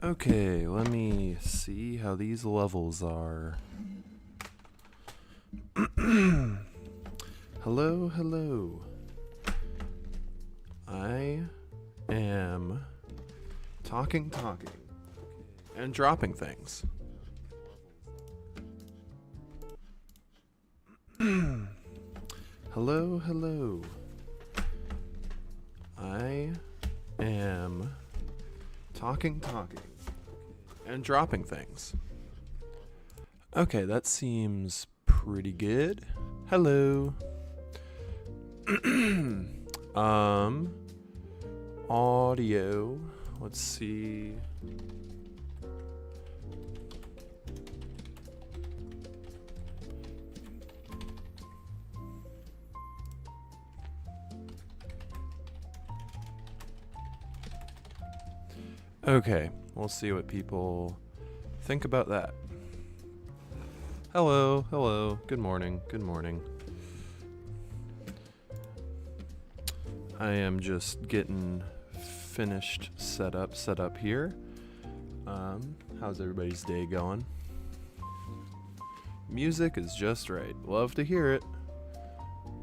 Okay, let me see how these levels are. Hello, hello. I am talking, and dropping things. Hello, hello. I am talking, and dropping things. Okay, that seems pretty good. Hello. Audio. Let's see. Okay, we'll see what people think about that. Hello, hello. Good morning, good morning. I am just getting finished set up here. How's everybody's day going? Music is just right. Love to hear it.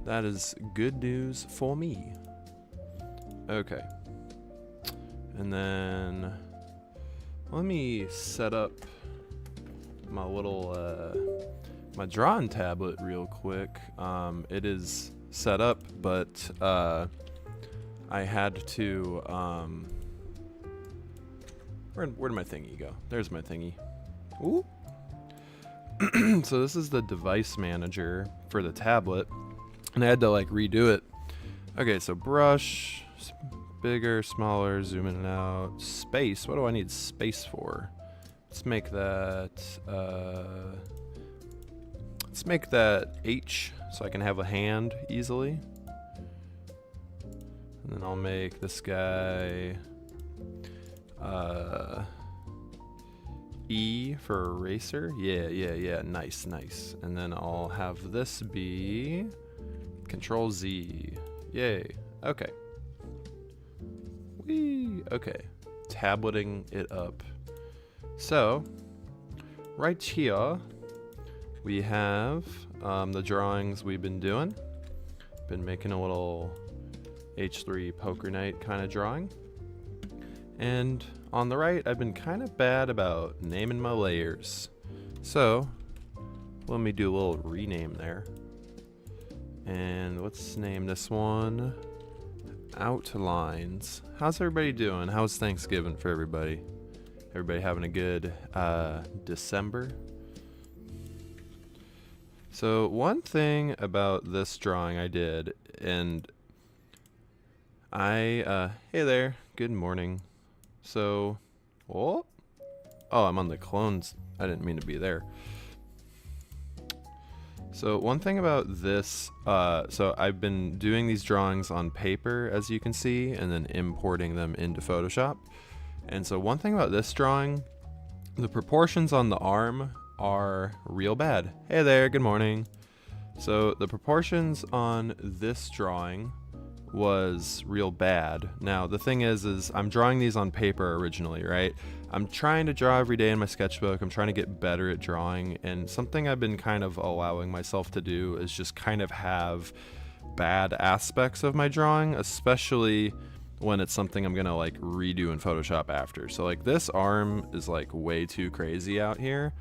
That is good news for me. Okay. And then let me set up my little my drawing tablet real quick. It is set up, but I had to where'd my thingy go? There's my thingy. Ooh. So this is the device manager for the tablet, and I had to like redo it. Okay, so brush, bigger, smaller, zoom in and out, space. What do I need space for? Let's make that H so I can have a hand easily. And then I'll make this guy E for eraser. Yeah. Nice. And then I'll have this be Control Z. Yay. Okay. Whee. Okay. Tableting it up. So, right here, we have the drawings we've been doing. Been making a little H3 poker night kind of drawing. And on the right, I've been kind of bad about naming my layers. So, let me do a little rename there. And let's name this one Outlines. How's everybody doing? How's Thanksgiving for everybody? Everybody having a good December? So one thing about this drawing I did, and hey there, good morning. So, oh, I'm on the clones. I didn't mean to be there. So one thing about this, so I've been doing these drawings on paper, as you can see, and then importing them into Photoshop. And so one thing about this drawing, the proportions on the arm are real bad. Hey there, good morning. So the proportions on this drawing was real bad. Now the thing is I'm drawing these on paper originally, right? I'm trying to draw every day in my sketchbook. I'm trying to get better at drawing, and something I've been kind of allowing myself to do is just kind of have bad aspects of my drawing, especially when it's something I'm gonna like redo in Photoshop after. So like this arm is like way too crazy out here,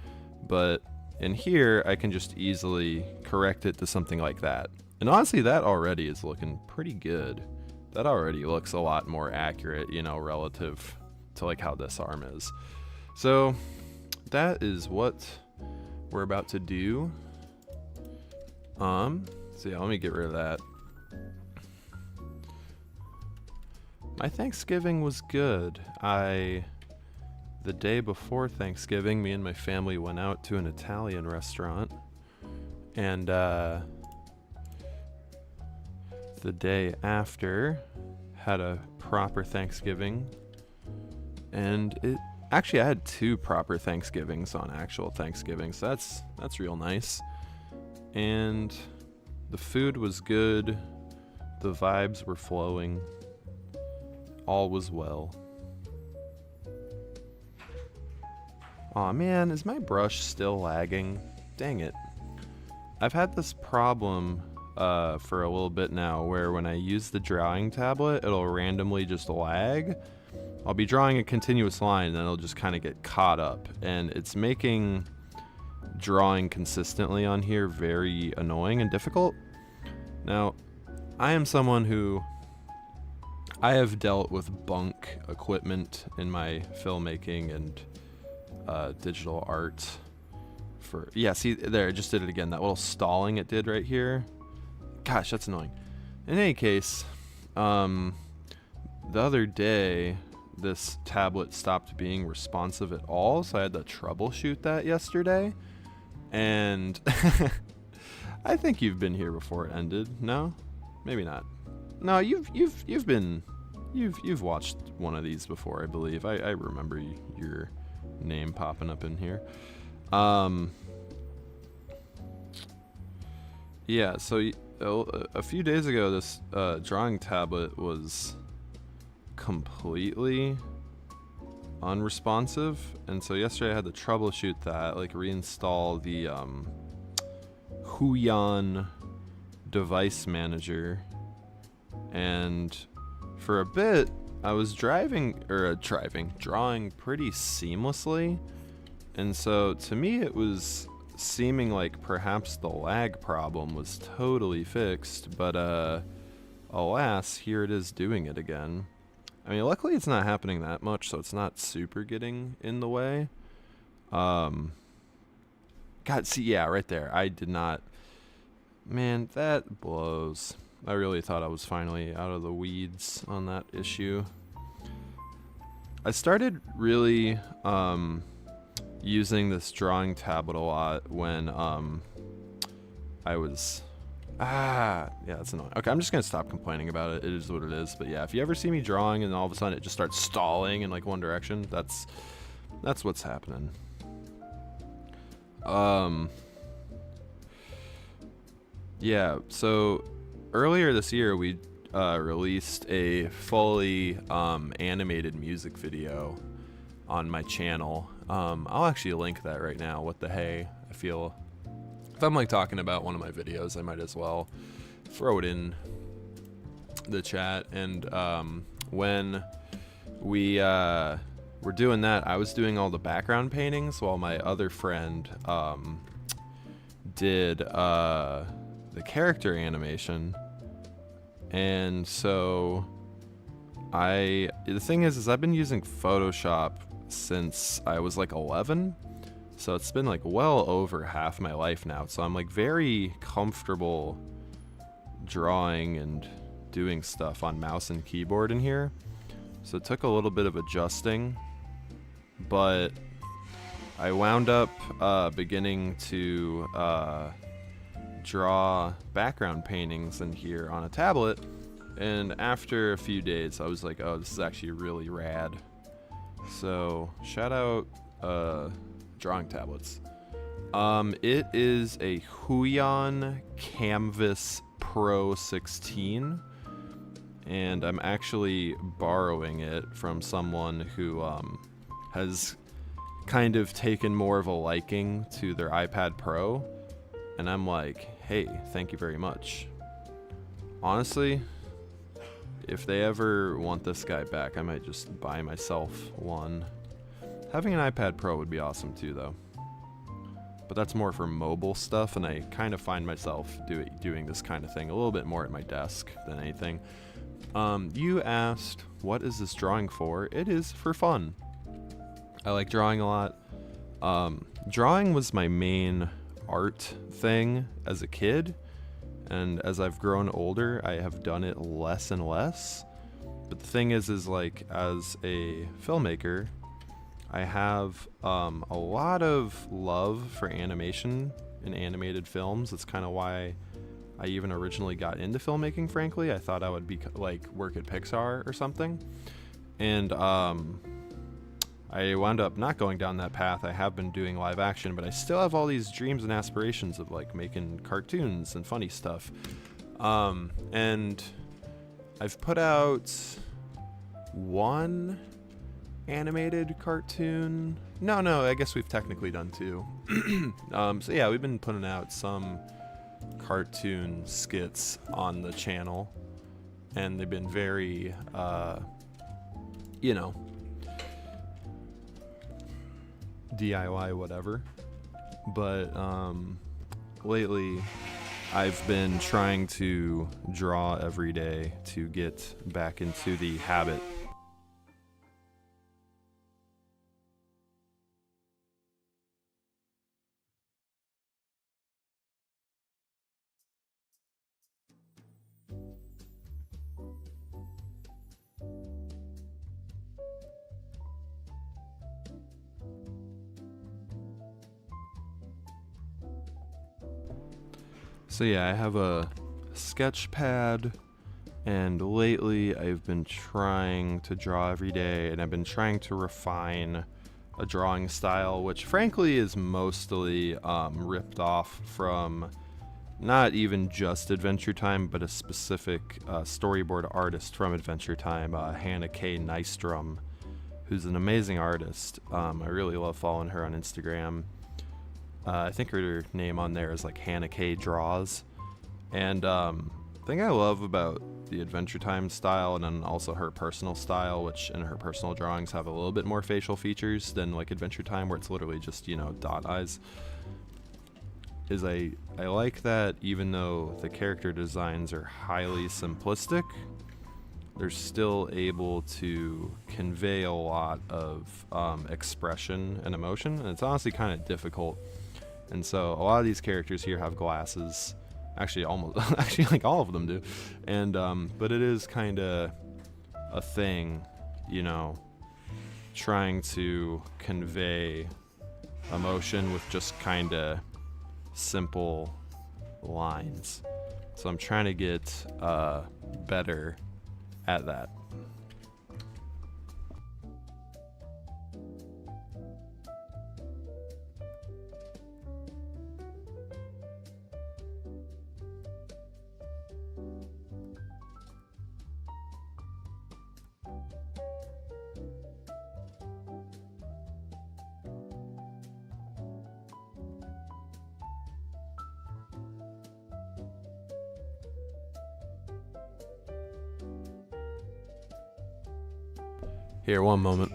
but in here I can just easily correct it to something like that. And honestly, that already is looking pretty good. That already looks a lot more accurate, you know, relative to like how this arm is. So that is what we're about to do. So yeah, let me get rid of that. My Thanksgiving was good. The day before Thanksgiving, me and my family went out to an Italian restaurant, and the day after had a proper Thanksgiving, and I had 2 proper Thanksgivings on actual Thanksgiving, so that's real nice. And the food was good, the vibes were flowing, all was well. Aw man, is my brush still lagging? Dang it. I've had this problem for a little bit now where when I use the drawing tablet, it'll randomly just lag. I'll be drawing a continuous line and then it'll just kind of get caught up, and it's making drawing consistently on here very annoying and difficult. Now, I am someone who I have dealt with bunk equipment in my filmmaking and digital art for, yeah, see there, I just did it again, that little stalling it did right here. Gosh, that's annoying. In any case, the other day this tablet stopped being responsive at all, so I had to troubleshoot that yesterday. And I think you've been here before it ended. No? Maybe not. No, you've watched one of these before, I believe. I remember your name popping up in here. Yeah, so a few days ago this drawing tablet was completely unresponsive, and so yesterday I had to troubleshoot that, like reinstall the Huion device manager, and for a bit I was drawing pretty seamlessly, and so to me it was seeming like perhaps the lag problem was totally fixed, but alas, here it is doing it again. I mean, luckily it's not happening that much, so it's not super getting in the way. God, see, yeah, right there. I did not... Man, that blows. I really thought I was finally out of the weeds on that issue. I started really using this drawing tablet a lot when I was... yeah, that's annoying. Okay, I'm just gonna stop complaining about it. It is what it is. But yeah, if you ever see me drawing and all of a sudden it just starts stalling in like one direction, that's what's happening. Yeah, so earlier this year we released a fully animated music video on my channel. I'll actually link that right now. What the hey? I feel if I'm like talking about one of my videos, I might as well throw it in the chat. And when we were doing that, I was doing all the background paintings while my other friend did the character animation. And so the thing is I've been using Photoshop since I was like 11. So it's been like well over half my life now. So I'm like very comfortable drawing and doing stuff on mouse and keyboard in here. So it took a little bit of adjusting, but I wound up beginning to draw background paintings in here on a tablet. And after a few days, I was like, oh, this is actually really rad. So shout out drawing tablets. It is a Huion Canvas Pro 16, and I'm actually borrowing it from someone who has kind of taken more of a liking to their iPad Pro, and I'm like, hey, thank you very much. Honestly, if they ever want this guy back, I might just buy myself one. Having an iPad Pro would be awesome too, though. But that's more for mobile stuff, and I kind of find myself doing this kind of thing a little bit more at my desk than anything. You asked, what is this drawing for? It is for fun. I like drawing a lot. Drawing was my main art thing as a kid, and as I've grown older, I have done it less and less. But the thing is like, as a filmmaker, I have a lot of love for animation and animated films. That's kind of why I even originally got into filmmaking, frankly. I thought I would be like work at Pixar or something. And I wound up not going down that path. I have been doing live action, but I still have all these dreams and aspirations of like making cartoons and funny stuff. And I've put out one animated cartoon. No, I guess we've technically done two. So yeah, we've been putting out some cartoon skits on the channel, and they've been very, you know, DIY whatever. But lately, I've been trying to draw every day to get back into the habit. So yeah, I have a sketch pad, and lately I've been trying to draw every day, and I've been trying to refine a drawing style, which frankly is mostly ripped off from not even just Adventure Time, but a specific storyboard artist from Adventure Time, Hannah K. Nystrom, who's an amazing artist. I really love following her on Instagram. I think her name on there is like Hannah K Draws. And the thing I love about the Adventure Time style, and then also her personal style, which in her personal drawings have a little bit more facial features than like Adventure Time, where it's literally just, you know, dot eyes, is I like that even though the character designs are highly simplistic, they're still able to convey a lot of expression and emotion, and it's honestly kind of difficult. And so a lot of these characters here have glasses. Actually, actually, like all of them do. And but it is kind of a thing, you know, trying to convey emotion with just kind of simple lines. So I'm trying to get better at that. Here, one moment.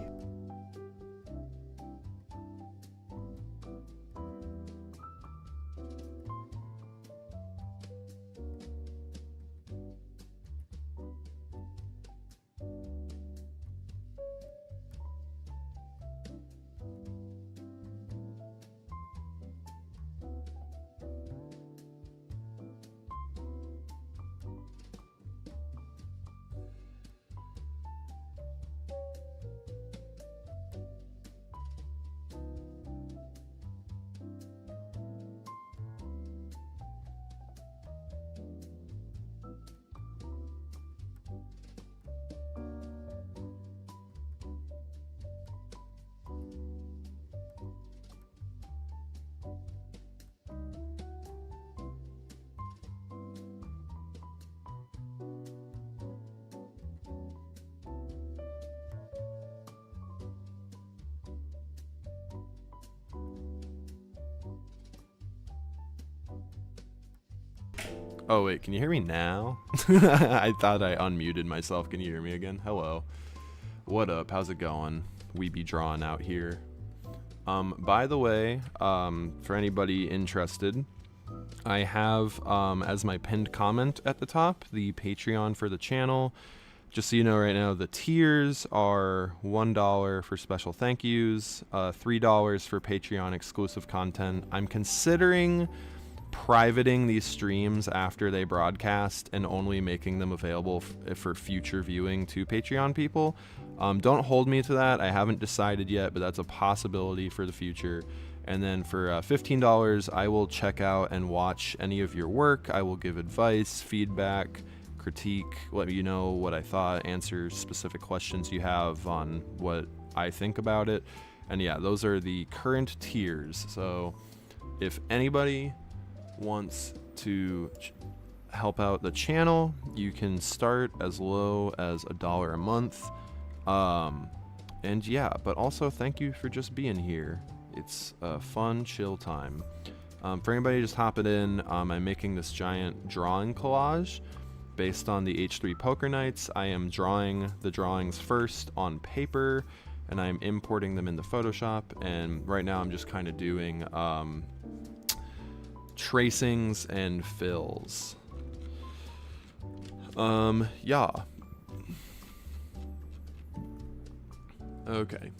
Oh wait, can you hear me now? I thought I unmuted myself. Can you hear me again? Hello. What up? How's it going? We be drawing out here. By the way, for anybody interested, I have as my pinned comment at the top the Patreon for the channel. Just so you know, right now the tiers are $1 for special thank yous, $3 for Patreon exclusive content. I'm considering privating these streams after they broadcast and only making them available for future viewing to Patreon people. Don't hold me to that. I haven't decided yet, but that's a possibility for the future. And then for $15, I will check out and watch any of your work. I will give advice, feedback, critique, let you know what I thought, answer specific questions you have on what I think about it. And yeah, those are the current tiers. So if anybody wants to help out the channel, you can start as low as $1 a month. And yeah, but also thank you for just being here. It's a fun, chill time. For anybody just hopping in, I'm making this giant drawing collage based on the H3 Poker Nights. I am drawing the drawings first on paper, and I'm importing them into Photoshop. And right now I'm just kind of doing tracings and fills. Yeah. Okay.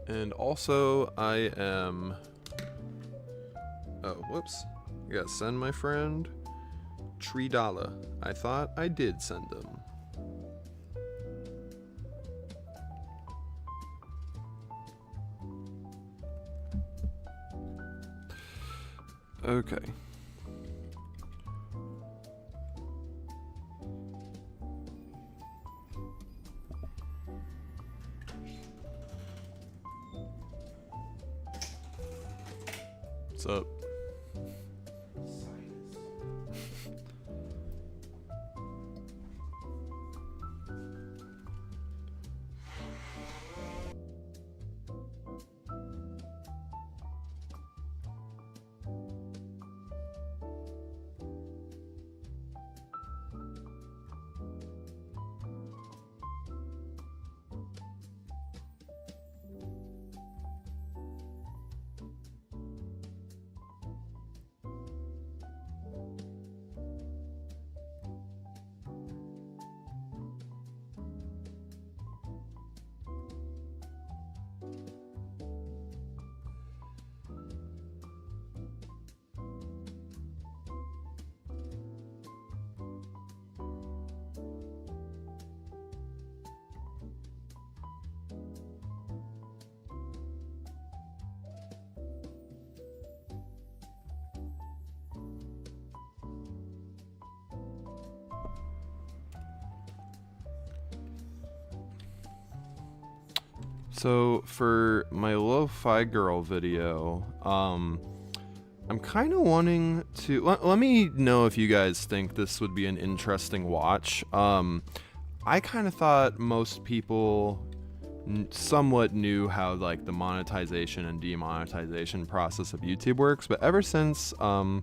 And also, I am... Oh, whoops. I gotta send my friend $3. I thought I did send him. Okay. What's up? So for my lo-fi girl video, I'm kind of wanting to let me know if you guys think this would be an interesting watch. I kind of thought most people somewhat knew how like the monetization and demonetization process of YouTube works, but ever since I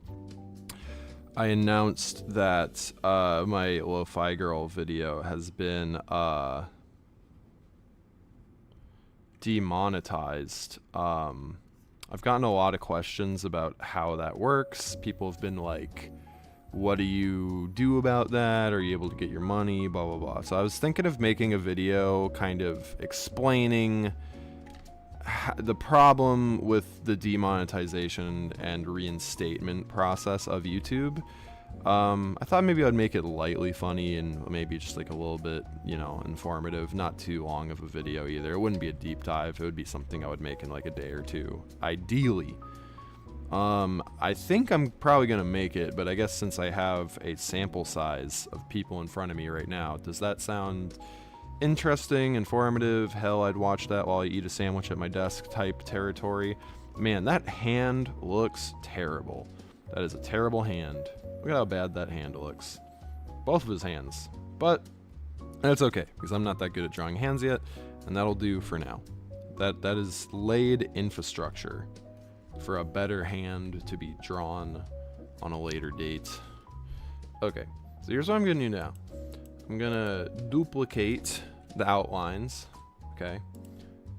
announced that my lo-fi girl video has been demonetized, I've gotten a lot of questions about how that works. People have been like, what do you do about that? Are you able to get your money? Blah, blah, blah. So I was thinking of making a video kind of explaining the problem with the demonetization and reinstatement process of YouTube. I thought maybe I'd make it lightly funny and maybe just like a little bit, you know, informative, not too long of a video either. It wouldn't be a deep dive. It would be something I would make in like a day or two, ideally. I think I'm probably gonna make it, but I guess since I have a sample size of people in front of me right now, does that sound interesting, informative? Hell, I'd watch that while I eat a sandwich at my desk type territory. Man, that hand looks terrible. That is a terrible hand. Look at how bad that hand looks. Both of his hands. But that's okay, because I'm not that good at drawing hands yet, and that'll do for now. That is laid infrastructure for a better hand to be drawn on a later date. Okay, so here's what I'm gonna do now. I'm gonna duplicate the outlines, okay?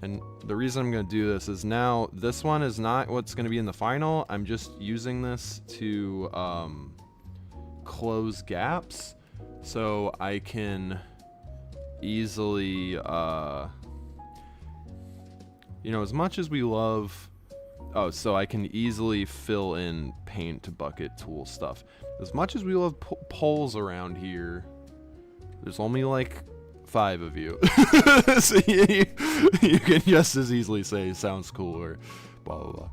And the reason I'm gonna do this is now this one is not what's gonna be in the final. I'm just using this to close gaps so I can easily, you know, as much as we love, so I can easily fill in paint bucket tool stuff. As much as we love poles around here, there's only like 5 of you. So you can just as easily say sounds cool or blah blah blah.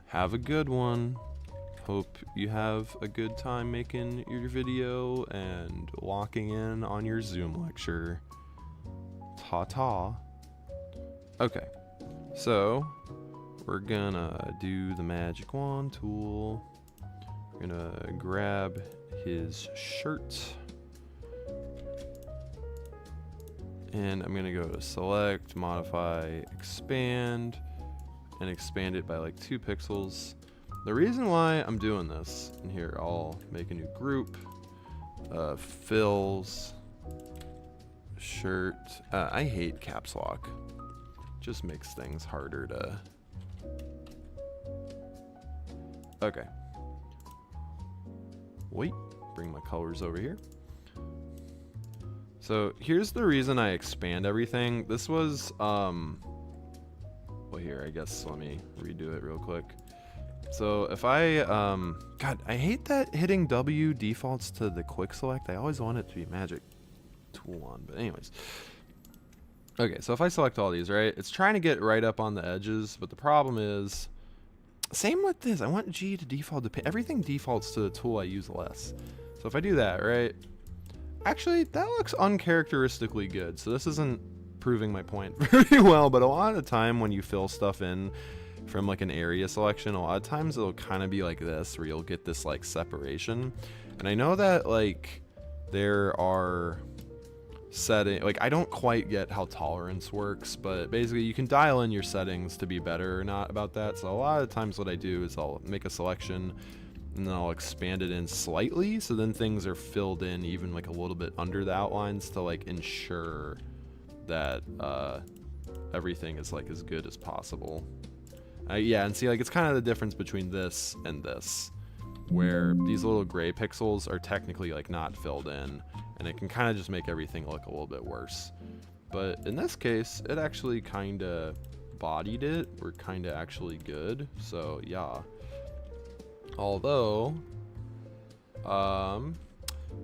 Have a good one. Hope you have a good time making your video and locking in on your Zoom lecture. Ta-ta. Okay, so we're gonna do the magic wand tool. We're gonna grab his shirt. And I'm gonna go to select, modify, expand, and expand it by like 2 pixels. The reason why I'm doing this, and here I'll make a new group, fills, shirt. I hate caps lock. Just makes things harder to. Okay. Wait, bring my colors over here. So here's the reason I expand everything. This was, well here, I guess let me redo it real quick. So if I, God, I hate that hitting W defaults to the quick select. I always want it to be magic tool on, but anyways. Okay, so if I select all these, right, it's trying to get right up on the edges, but the problem is, same with this, I want G to default to, everything defaults to the tool I use less. So if I do that, right, actually, that looks uncharacteristically good. So this isn't proving my point very well, but a lot of the time when you fill stuff in from like an area selection, a lot of times it'll kind of be like this, where you'll get this like separation. And I know that like there are setting, like I don't quite get how tolerance works, but basically you can dial in your settings to be better or not about that. So a lot of times what I do is I'll make a selection and then I'll expand it in slightly, so then things are filled in even like a little bit under the outlines to like ensure that everything is like as good as possible. Yeah, and see, like it's kind of the difference between this and this, where these little gray pixels are technically like not filled in, and it can kind of just make everything look a little bit worse. But in this case, it actually kind of bodied it. We're kind of actually good, so yeah. Although,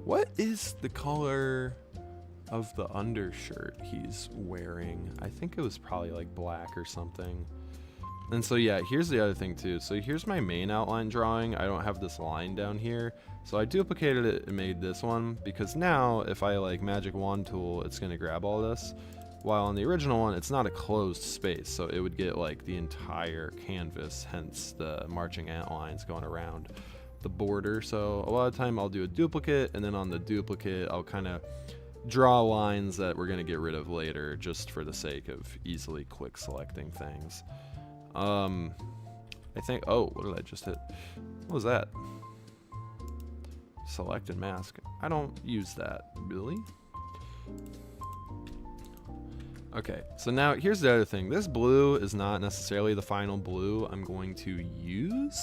what is the color of the undershirt he's wearing? I think it was probably like black or something. And so yeah, here's the other thing too. So here's my main outline drawing. I don't have this line down here. So I duplicated it and made this one, because now if I like magic wand tool, it's gonna grab all this. While on the original one, it's not a closed space, so it would get like the entire canvas, hence the marching ant lines going around the border. So a lot of time I'll do a duplicate, and then on the duplicate, I'll kind of draw lines that we're gonna get rid of later, just for the sake of easily quick selecting things. I think, oh, what did I just hit? What was that? Select and mask. I don't use that, really. Okay, so now here's the other thing. This blue is not necessarily the final blue I'm going to use,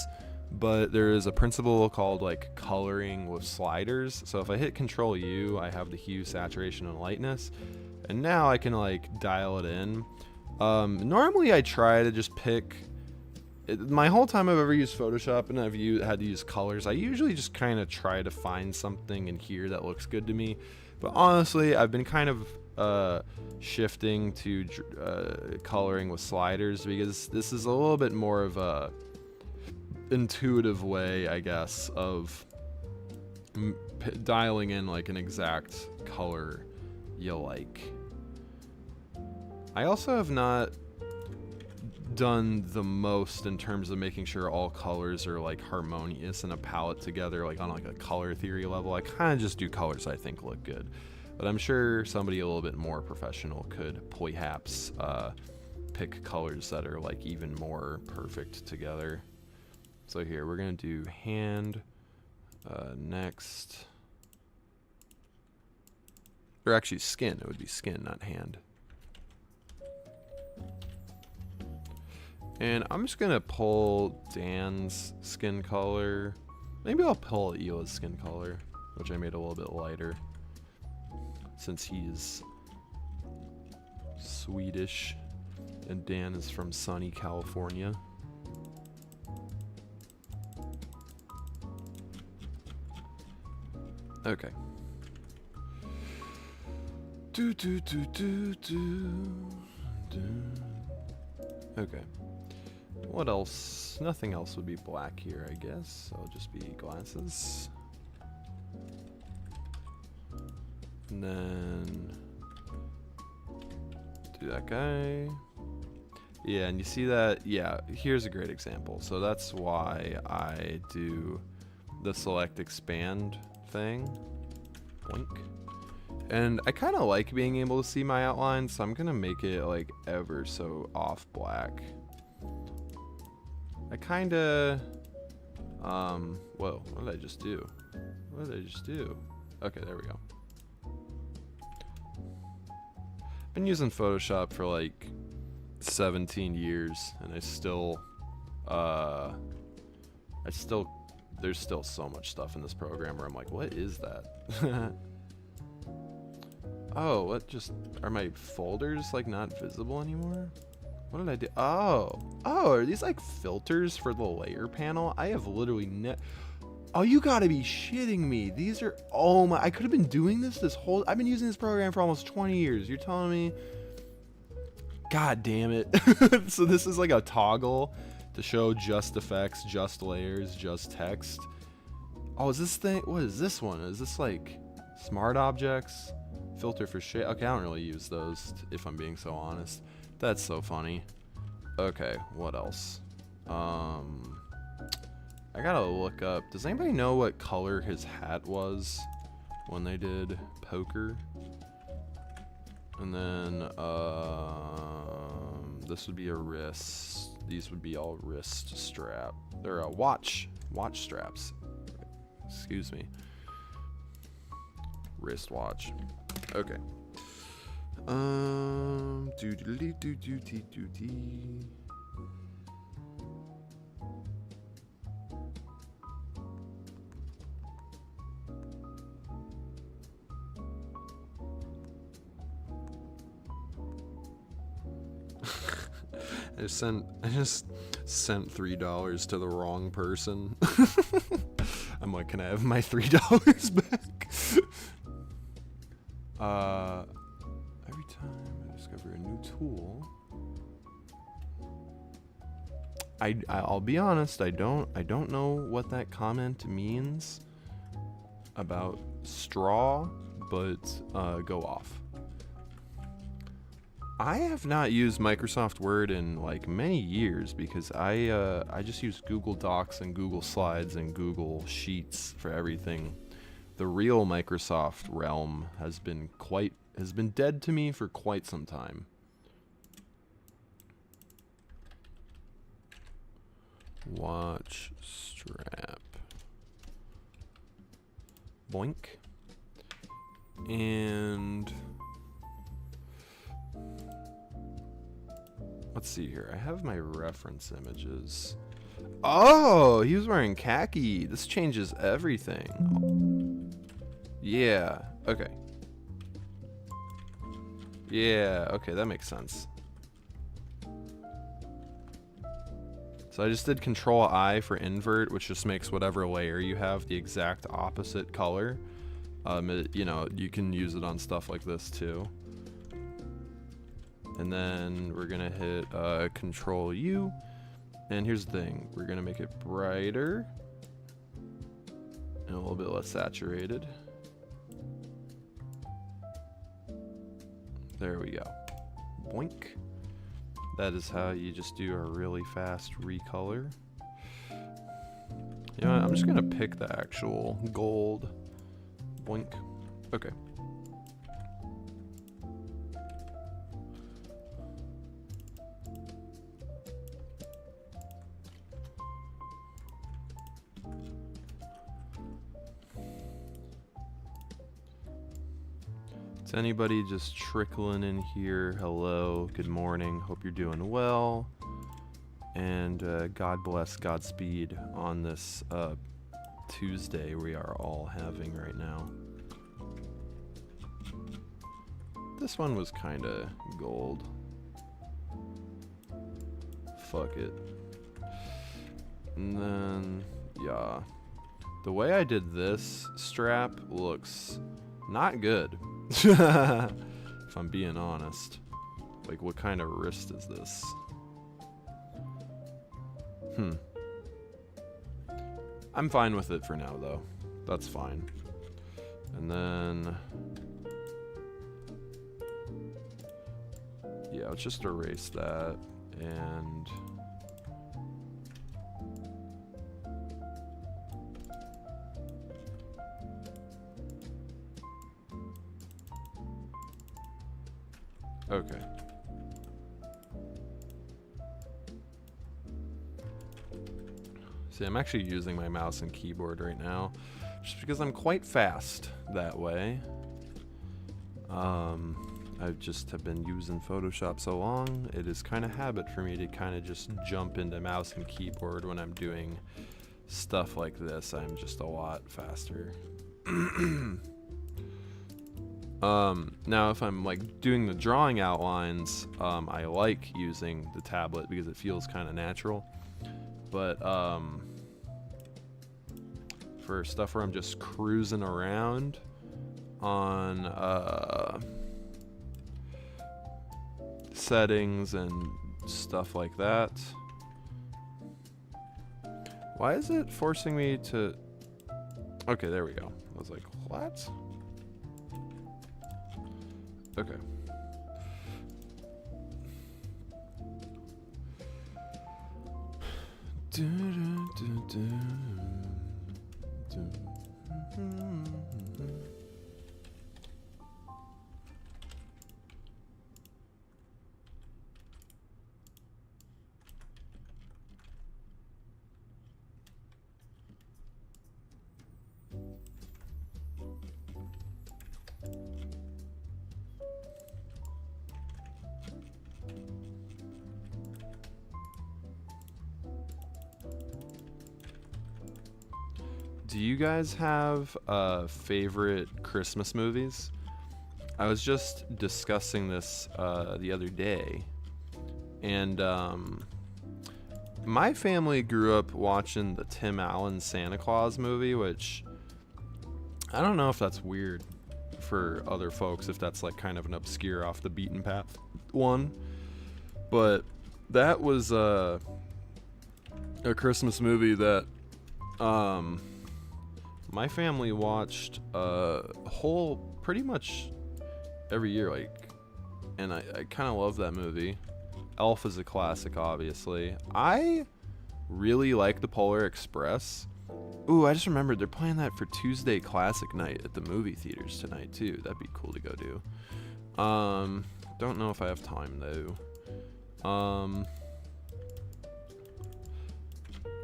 but there is a principle called like coloring with sliders. So if I hit Control U, I have the hue, saturation, and lightness, and now I can like dial it in. Normally I try to just pick, my whole time I've ever used Photoshop and I've had to use colors, I usually just kind of try to find something in here that looks good to me. But honestly, I've been kind of shifting to coloring with sliders, because this is a little bit more of a intuitive way, I guess, of dialing in like an exact color you like. I also have not done the most in terms of making sure all colors are like harmonious in a palette together, like on like a color theory level. I kind of just do colors I think look good, but I'm sure somebody a little bit more professional could perhaps pick colors that are like even more perfect together. So here we're gonna do hand next, or actually skin. It would be skin, not hand. And I'm just gonna pull Dan's skin color. Maybe I'll pull Ela's skin color, which I made a little bit lighter, since he's Swedish and Dan is from sunny California. Okay. Okay. What else? Nothing else would be black here, I guess. So it'll just be glasses. And then do that guy. Yeah, and you see that? Yeah, here's a great example. So that's why I do the select expand thing. Blink. And I kind of like being able to see my outline, so I'm gonna make it like ever so off black. I kind of, whoa, what did I just do? What did I just do? Okay, there we go. Been using Photoshop for like 17 years, and there's still so much stuff in this program where I'm like, what is that? Oh, what just, are my folders like not visible anymore? What did I do? Oh, are these like filters for the layer panel? I have literally oh, you gotta be shitting me. These are, oh my, I could have been doing this whole, I've been using this program for almost 20 years. You're telling me, God damn it. So this is like a toggle to show just effects, just layers, just text. Oh, is this thing, what is this one? Is this like smart objects? Filter for shade. Okay, I don't really use those, if I'm being so honest. That's so funny. Okay, what else? I gotta look up. Does anybody know what color his hat was when they did poker? And then this would be a wrist. These would be all wrist strap. They're a watch straps. Excuse me. Wristwatch. Okay. I just sent $3 to the wrong person. I'm like, can I have my $3 back? Every time I discover a new tool, I'll be honest, I don't know what that comment means about straw, but go off. I have not used Microsoft Word in like many years because I just use Google Docs and Google Slides and Google Sheets for everything. The real Microsoft realm has been dead to me for quite some time. Watch strap. Boink. And let's see here. I have my reference images. Oh, he was wearing khaki. This changes everything. Yeah, okay. Yeah, okay, that makes sense. So I just did Control I for invert, which just makes whatever layer you have the exact opposite color. You know, you can use it on stuff like this too. And then we're gonna hit Control U. And here's the thing, we're gonna make it brighter and a little bit less saturated. There we go. Boink. That is how you just do a really fast recolor. You know what, I'm just gonna pick the actual gold. Boink. Okay. Is anybody just trickling in here? Hello, good morning, hope you're doing well. And God bless, Godspeed on this Tuesday we are all having right now. This one was kinda gold. Fuck it. And then, yeah. The way I did this strap looks not good. If I'm being honest. Like, what kind of wrist is this? I'm fine with it for now, though. That's fine. And then, yeah, let's just erase that. And Okay. See, I'm actually using my mouse and keyboard right now, just because I'm quite fast that way. I just have been using Photoshop so long, it is kind of habit for me to kind of just jump into mouse and keyboard when I'm doing stuff like this. I'm just a lot faster. Now if I'm like doing the drawing outlines, I like using the tablet because it feels kind of natural. But for stuff where I'm just cruising around on settings and stuff like that. Why is it forcing me to... Okay, there we go. I was like, what? Okay. Do you guys have favorite Christmas movies? I was just discussing this the other day, and my family grew up watching the Tim Allen Santa Claus movie, which I don't know if that's weird for other folks, if that's like kind of an obscure off the beaten path one, but that was a Christmas movie that my family watched whole pretty much every year, like, and I kind of love that movie. Elf is a classic, obviously. I really like the Polar Express. Ooh, I just remembered they're playing that for Tuesday Classic Night at the movie theaters tonight too. That'd be cool to go do. Don't know if I have time though.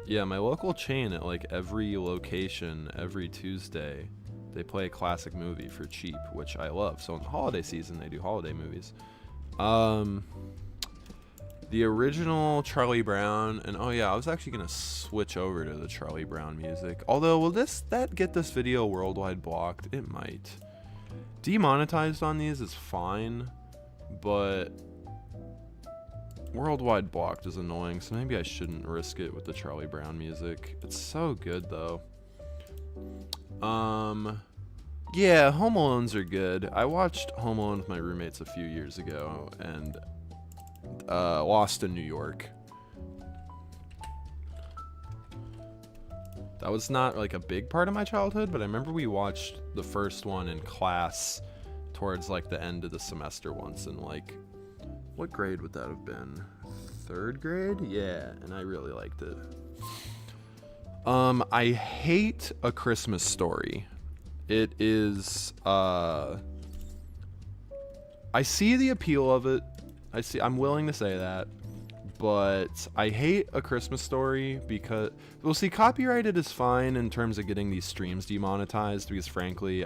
Yeah, my local chain at like every location, every Tuesday, they play a classic movie for cheap, which I love. So in the holiday season, they do holiday movies. The original Charlie Brown, and oh yeah, I was actually gonna switch over to the Charlie Brown music. Although, will that get this video worldwide blocked? It might. Demonetized on these is fine, but worldwide blocked is annoying, so maybe I shouldn't risk it with the Charlie Brown music. It's so good though. Yeah, Home Alones are good. I watched Home Alone with my roommates a few years ago, and Lost in New York. That was not like a big part of my childhood, but I remember we watched the first one in class towards like the end of the semester once, and like, what grade would that have been? 3rd grade? Yeah, and I really liked it. I hate A Christmas Story. It is, I see the appeal of it. I'm willing to say that, but I hate A Christmas Story because, well, see, copyrighted is fine in terms of getting these streams demonetized, because frankly,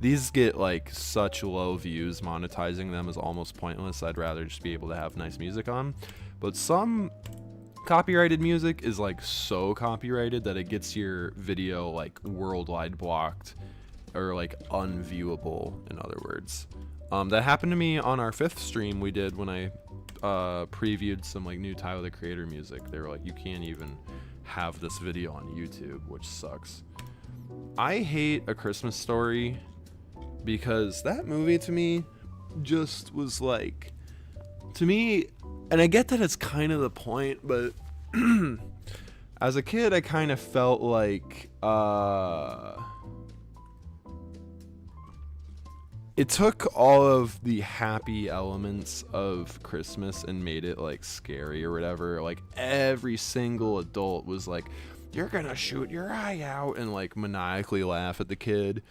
these get like such low views, monetizing them is almost pointless. I'd rather just be able to have nice music on. But some copyrighted music is like so copyrighted that it gets your video like worldwide blocked, or like unviewable, in other words. That happened to me on our 5th stream we did when I previewed some like new Tyler the Creator music. They were like, you can't even have this video on YouTube, which sucks. I hate A Christmas Story because that movie to me just was like, to me, and I get that it's kind of the point, but as a kid I kind of felt like it took all of the happy elements of Christmas and made it like scary or whatever. Like every single adult was like, you're gonna shoot your eye out, and like maniacally laugh at the kid.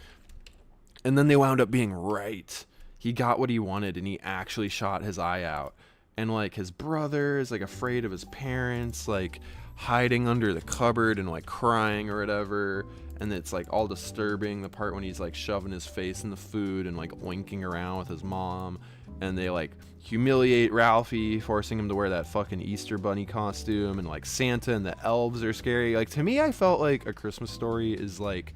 And then they wound up being right. he got what he wanted and he actually shot his eye out. And like his brother is like afraid of his parents, like hiding under the cupboard and like crying or whatever. And it's like all disturbing, the part when he's like shoving his face in the food and like oinking around with his mom. And they like humiliate Ralphie, forcing him to wear that fucking Easter bunny costume. And like Santa and the elves are scary. Like to me, I felt like A Christmas Story is like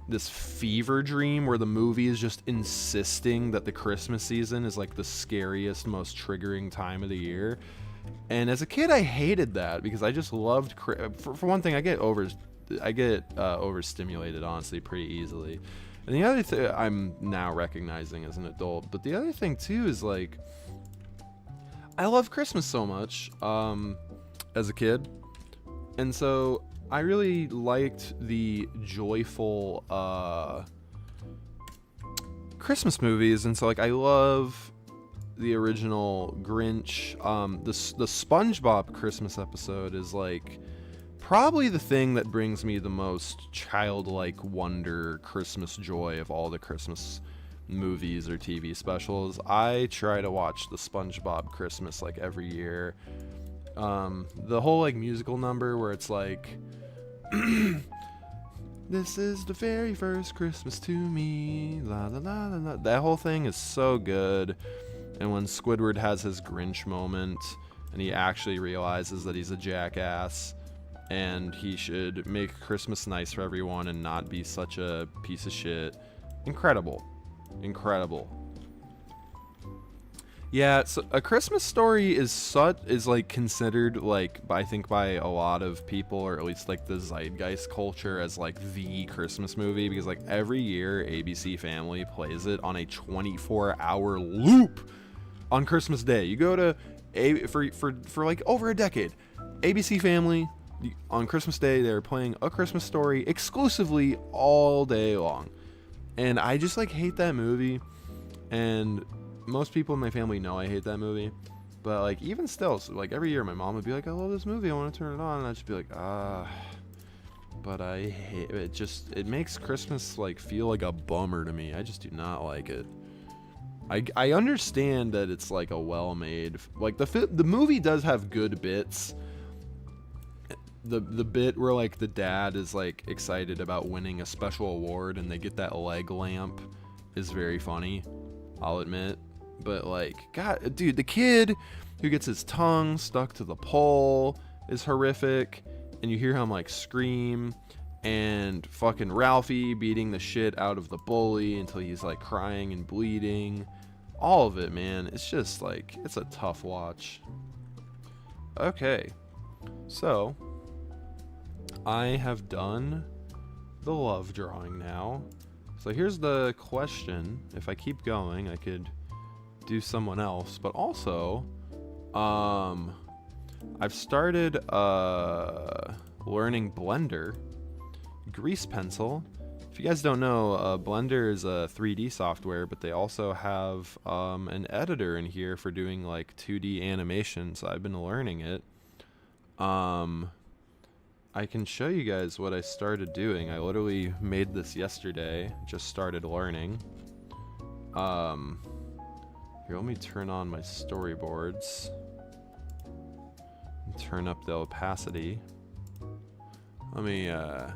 this fever dream where the movie is just insisting that the Christmas season is like the scariest, most triggering time of the year. And as a kid, I hated that because I just loved for one thing, I get overstimulated honestly pretty easily. And the other thing I'm now recognizing as an adult, but the other thing too is like I love Christmas so much as a kid. And so I really liked the joyful Christmas movies, and so like I love the original Grinch. The SpongeBob Christmas episode is like probably the thing that brings me the most childlike wonder, Christmas joy of all the Christmas movies or TV specials. I try to watch the SpongeBob Christmas like every year. The whole like musical number where it's like this is the very first Christmas to me, la la la la la. That whole thing is so good. And when Squidward has his Grinch moment and he actually realizes that he's a jackass and he should make Christmas nice for everyone and not be such a piece of shit. Incredible. Yeah, so A Christmas Story is like considered like I think by a lot of people, or at least like the zeitgeist culture, as like the Christmas movie, because like every year ABC Family plays it on a 24-hour loop on Christmas Day. You go to for like over a decade, ABC Family on Christmas Day, they're playing A Christmas Story exclusively all day long. And I just like hate that movie, and most people in my family know I hate that movie, but like even still, so like every year my mom would be like, I love this movie, I want to turn it on, and I'd just be like, but I hate it. Just it makes Christmas like feel like a bummer to me. I just do not like it. I understand that it's like a well-made, like the movie does have good bits. The bit where like the dad is like excited about winning a special award and they get that leg lamp is very funny, I'll admit. But like, God, dude, the kid who gets his tongue stuck to the pole is horrific, and you hear him like scream, and fucking Ralphie beating the shit out of the bully until he's like crying and bleeding. All of it, man. It's just like, it's a tough watch. Okay, so I have done the love drawing now. So here's the question. If I keep going, I could do someone else, but also I've started learning Blender, grease pencil. If you guys don't know, Blender is a 3D software, but they also have an editor in here for doing like 2D animation, so I've been learning it. I can show you guys what I started doing. I literally made this yesterday, just started learning. Here, let me turn on my storyboards and turn up the opacity. Let me, I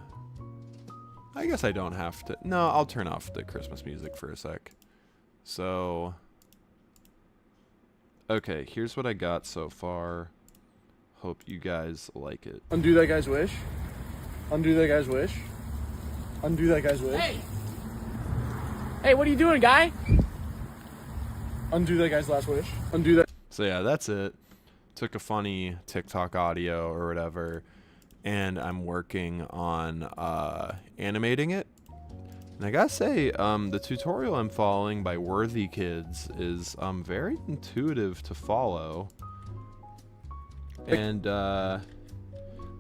guess I don't have to. No, I'll turn off the Christmas music for a sec. So, okay, here's what I got so far. Hope you guys like it. Undo that guy's wish. Undo that guy's wish. Undo that guy's wish. Hey! Hey, what are you doing, guy? Undo that guy's last wish. Undo that. So yeah, that's it. Took a funny TikTok audio or whatever, and I'm working on animating it. And I gotta say, the tutorial I'm following by Worthy Kids is very intuitive to follow. And so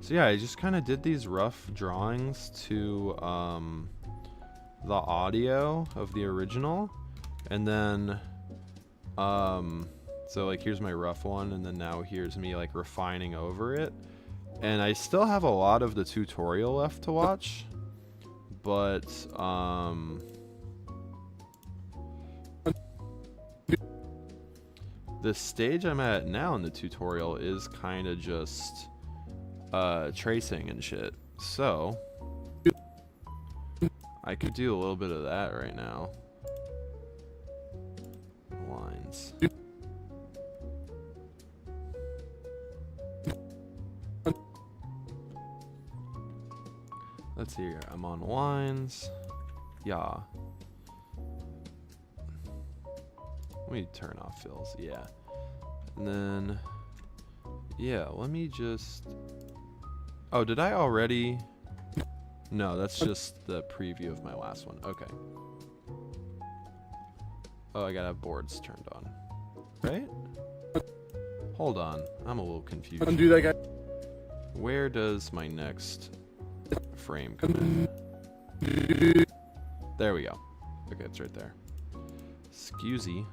yeah, I just kind of did these rough drawings to the audio of the original, and then so like here's my rough one, and then now here's me like refining over it. And I still have a lot of the tutorial left to watch, but the stage I'm at now in the tutorial is kind of just tracing and shit. So I could do a little bit of that right now. Lines. Let's see here. I'm on lines. Yeah. Let me turn off fills. Yeah. And then, yeah, let me just. Oh, did I already? No, that's just the preview of my last one. Okay. Oh, I gotta have boards turned on. Right? Hold on. I'm a little confused. Undo that guy. Where does my next frame come in? There we go. Okay, it's right there. Excusey.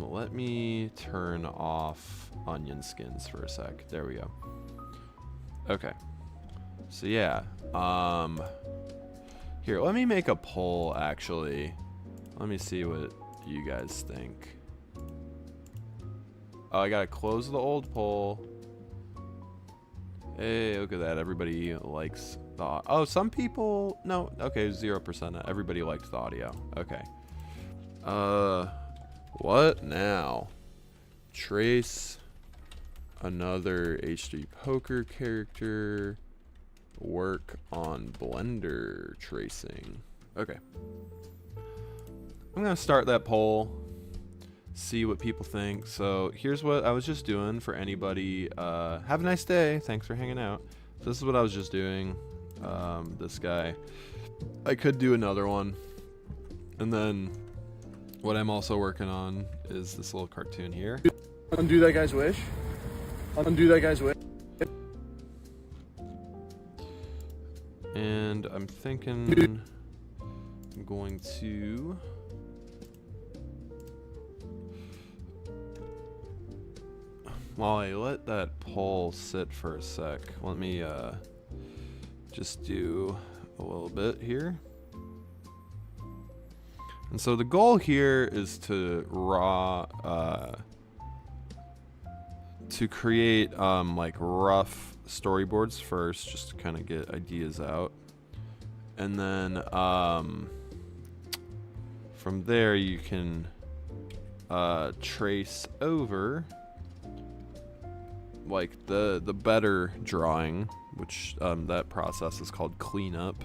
Let me turn off onion skins for a sec. There we go. Okay. So yeah. Here, let me make a poll actually. Let me see what you guys think. Oh, I gotta close the old poll. Hey, look at that. Everybody likes the. Oh, some people. No. Okay, 0%. Everybody liked the audio. Okay. What now? Trace another HD poker character. Work on Blender tracing. Okay. I'm gonna start that poll. See what people think. So here's what I was just doing for anybody. Have a nice day. Thanks for hanging out. So this is what I was just doing. This guy. I could do another one. And then what I'm also working on is this little cartoon here. Undo that guy's wish. Undo that guy's wish. And I'm thinking I'm going to while I let that poll sit for a sec, let me just do a little bit here. And so the goal here is to create like rough storyboards first, just to kind of get ideas out, and then from there you can trace over like the better drawing, which that process is called cleanup.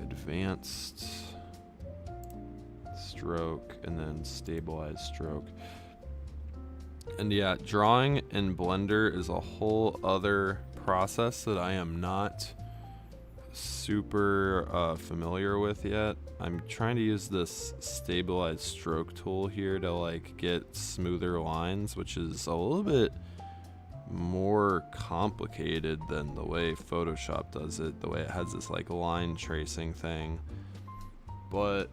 Advanced stroke and then stabilized stroke. And yeah, drawing in Blender is a whole other process that I am not super familiar with yet. I'm trying to use this stabilized stroke tool here to like get smoother lines, which is a little bit more complicated than the way Photoshop does it, the way it has this like line tracing thing. But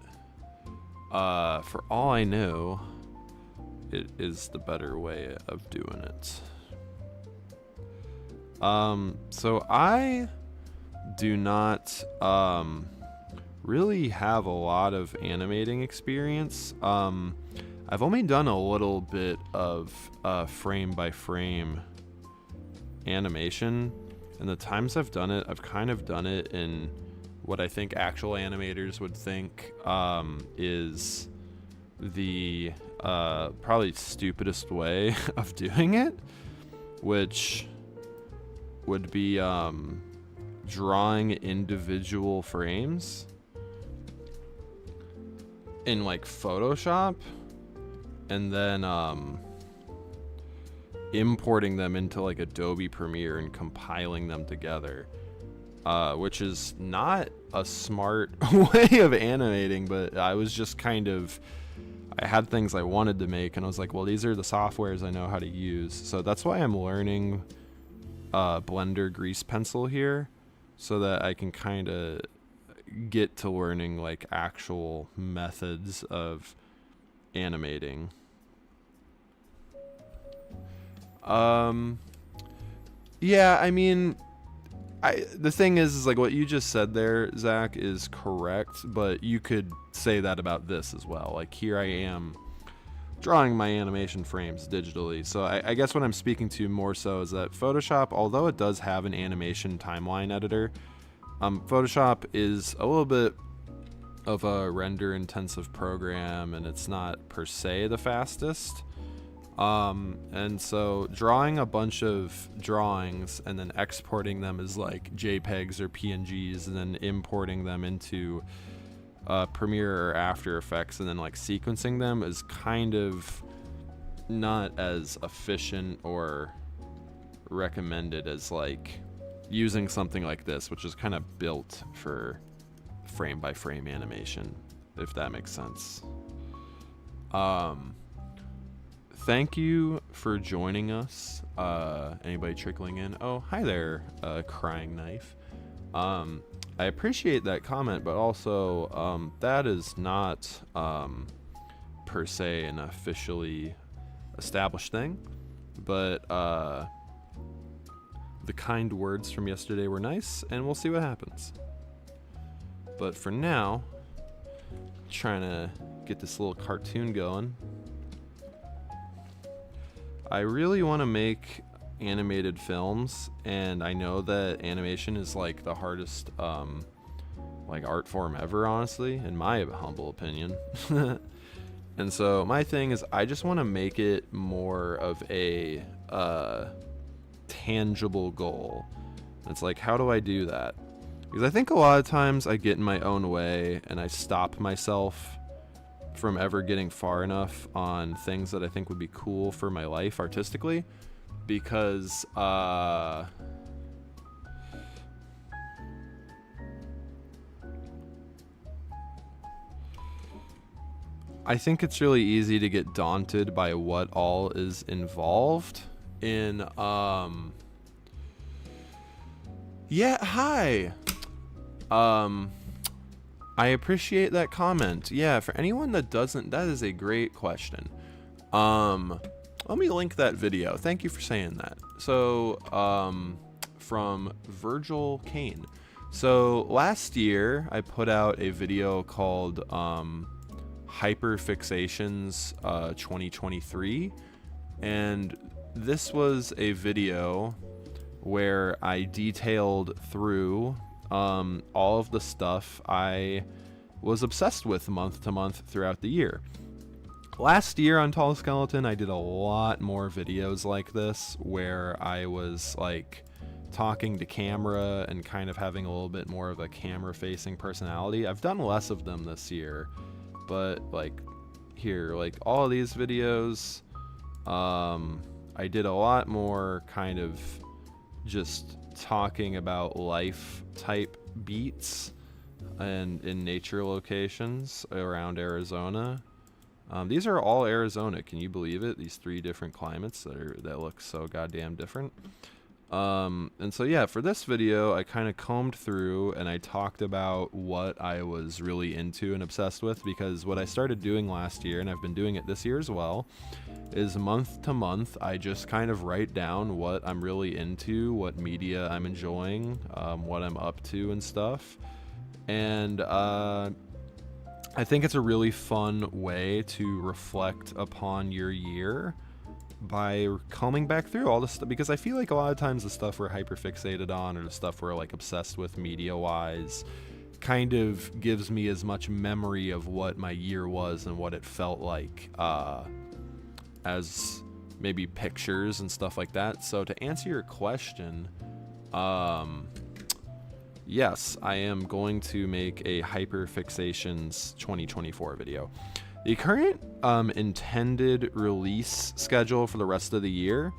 for all I know, it is the better way of doing it. So I do not really have a lot of animating experience. I've only done a little bit of frame by frame animation, and the times I've done it, I've kind of done it in what I think actual animators would think is the probably stupidest way of doing it, which would be drawing individual frames in like Photoshop and then importing them into like Adobe Premiere and compiling them together, which is not a smart way of animating, but I was just kind of, I had things I wanted to make and I was like, well, these are the softwares I know how to use. So that's why I'm learning Blender Grease Pencil here, so that I can kind of get to learning like actual methods of animating. Yeah, I mean, the thing is like what you just said there, Zach, is correct, but you could say that about this as well. Like here I am drawing my animation frames digitally. So I guess what I'm speaking to more so is that Photoshop, although it does have an animation timeline editor, Photoshop is a little bit of a render intensive program, and it's not per se the fastest. And so drawing a bunch of drawings and then exporting them as like JPEGs or PNGs and then importing them into Premiere or After Effects and then like sequencing them is kind of not as efficient or recommended as like using something like this, which is kind of built for frame by frame animation, if that makes sense. Thank you for joining us. Anybody trickling in? Oh, hi there, Crying Knife. I appreciate that comment, but also that is not per se an officially established thing, but the kind words from yesterday were nice, and we'll see what happens. But for now, trying to get this little cartoon going. I really want to make animated films, and I know that animation is like the hardest like art form ever, honestly, in my humble opinion. And so my thing is I just want to make it more of a tangible goal. It's like, how do I do that? Because I think a lot of times I get in my own way and I stop myself from ever getting far enough on things that I think would be cool for my life artistically, because I think it's really easy to get daunted by what all is involved in yeah, hi. I appreciate that comment. Yeah, for anyone that doesn't, that is a great question. Let me link that video. Thank you for saying that. So, from Virgil Kane. So last year I put out a video called Hyperfixations 2023, and this was a video where I detailed through all of the stuff I was obsessed with month to month throughout the year. Last year on Tall Skeleton, I did a lot more videos like this where I was like talking to camera and kind of having a little bit more of a camera facing personality. I've done less of them this year, but like here, like all of these videos, I did a lot more kind of just talking about life type beats and in nature locations around Arizona. These are all Arizona. Can you believe it? These 3 different climates that look so goddamn different. And so yeah, for this video, I kind of combed through and I talked about what I was really into and obsessed with, because what I started doing last year, and I've been doing it this year as well, is month to month, I just kind of write down what I'm really into, what media I'm enjoying, what I'm up to and stuff. And I think it's a really fun way to reflect upon your year by combing back through all this stuff, because I feel like a lot of times the stuff we're hyperfixated on or the stuff we're like obsessed with media wise kind of gives me as much memory of what my year was and what it felt like as maybe pictures and stuff like that. So to answer your question, yes, I am going to make a Hyperfixations 2024 video. The current intended release schedule for the rest of the year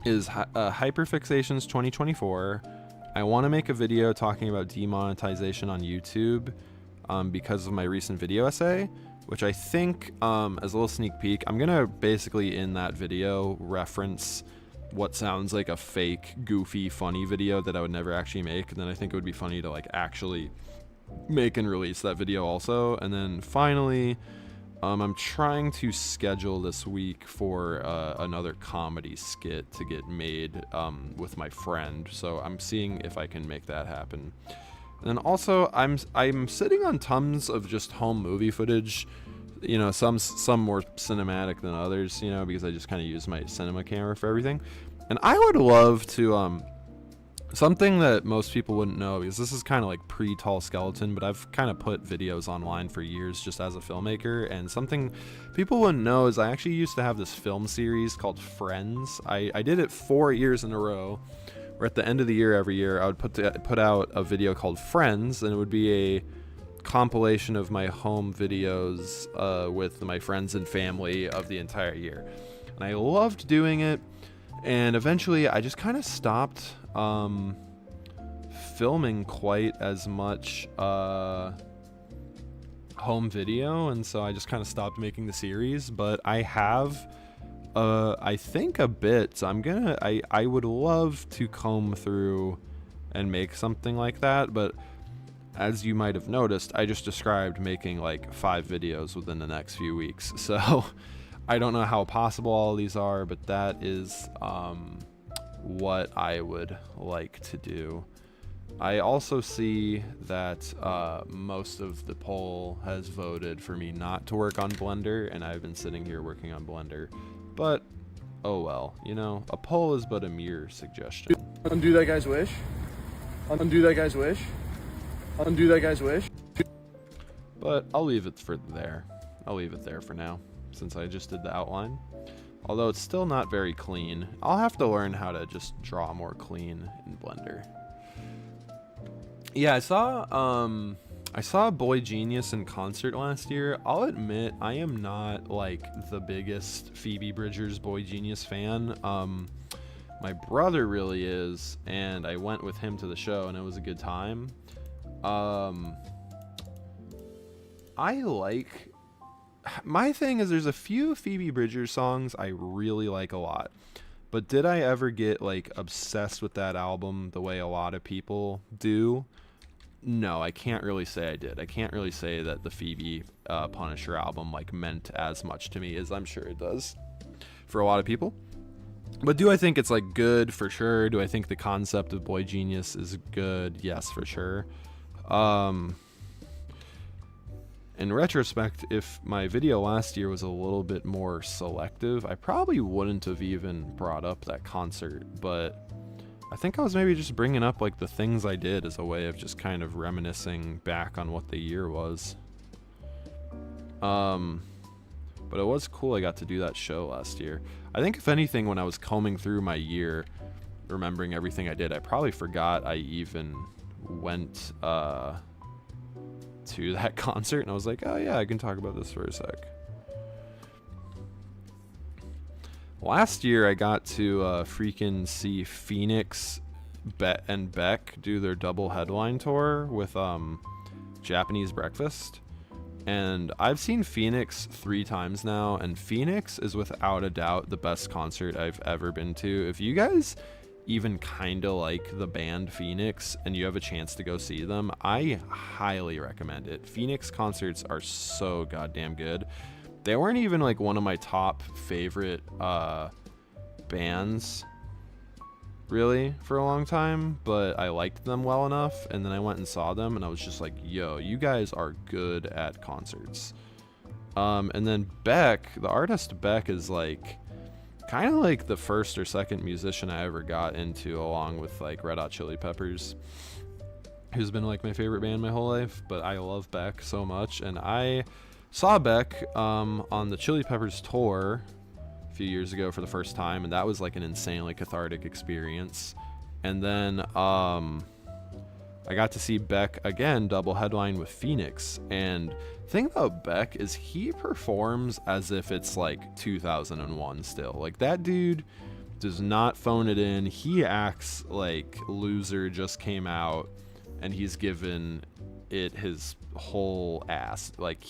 is Hyperfixations 2024. I want to make a video talking about demonetization on YouTube because of my recent video essay, which I think, as a little sneak peek, I'm going to basically in that video reference what sounds like a fake, goofy, funny video that I would never actually make. And then I think it would be funny to like actually make and release that video also. And then finally, I'm trying to schedule this week for another comedy skit to get made with my friend, so I'm seeing if I can make that happen. And then also, I'm sitting on tons of just home movie footage. You know, some more cinematic than others. You know, because I just kind of use my cinema camera for everything. And I would love to something that most people wouldn't know, because this is kind of like pre-Tall Skeleton, but I've kind of put videos online for years just as a filmmaker, and something people wouldn't know is I actually used to have this film series called Friends. I did it 4 years in a row, where at the end of the year every year I would put out a video called Friends, and it would be a compilation of my home videos with my friends and family of the entire year. And I loved doing it, and eventually I just kind of stopped filming quite as much home video, and so I just kind of stopped making the series. But I have I think a bit, so I would love to comb through and make something like that. But as you might have noticed, I just described making like 5 videos within the next few weeks, so I don't know how possible all of these are, but that is what I would like to do. I also see that most of the poll has voted for me not to work on Blender, and I've been sitting here working on Blender. But, oh well, you know, a poll is but a mere suggestion. Undo that guy's wish. Undo that guy's wish. Undo that guy's wish. But I'll leave it there. I'll leave it there for now, since I just did the outline. Although it's still not very clean. I'll have to learn how to just draw more clean in Blender. Yeah, I saw Boy Genius in concert last year. I'll admit I am not like the biggest Phoebe Bridgers Boy Genius fan. My brother really is, and I went with him to the show, and it was a good time. My thing is, there's a few Phoebe Bridgers songs I really like a lot, but did I ever get like obsessed with that album the way a lot of people do? No, I can't really say I did. I can't really say that the Phoebe Punisher album like meant as much to me as I'm sure it does for a lot of people. But do I think it's like good? For sure. Do I think the concept of Boy Genius is good? Yes, for sure. In retrospect, if my video last year was a little bit more selective, I probably wouldn't have even brought up that concert, but I think I was maybe just bringing up like the things I did as a way of just kind of reminiscing back on what the year was. But it was cool I got to do that show last year. I think if anything, when I was combing through my year, remembering everything I did, I probably forgot I even went to that concert, and I was like, oh yeah, I can talk about this for a sec. Last year I got to freaking see Phoenix and Beck do their double headline tour with Japanese Breakfast, and I've seen Phoenix 3 times now, and Phoenix is without a doubt the best concert I've ever been to. If you guys even kind of like the band Phoenix and you have a chance to go see them, I highly recommend it. Phoenix concerts are so goddamn good. They weren't even like one of my top favorite bands really for a long time, but I liked them well enough, and then I went and saw them, and I was just like, yo, you guys are good at concerts. And then Beck, the artist Beck, is like kind of like the first or second musician I ever got into, along with like Red Hot Chili Peppers, who's been like my favorite band my whole life. But I love Beck so much, and I saw Beck on the Chili Peppers tour a few years ago for the first time, and that was like an insanely cathartic experience. And then I got to see Beck again double headline with Phoenix, and the thing about Beck is he performs as if it's like 2001 still. Like, that dude does not phone it in. He acts like Loser just came out and he's given it his whole ass. Like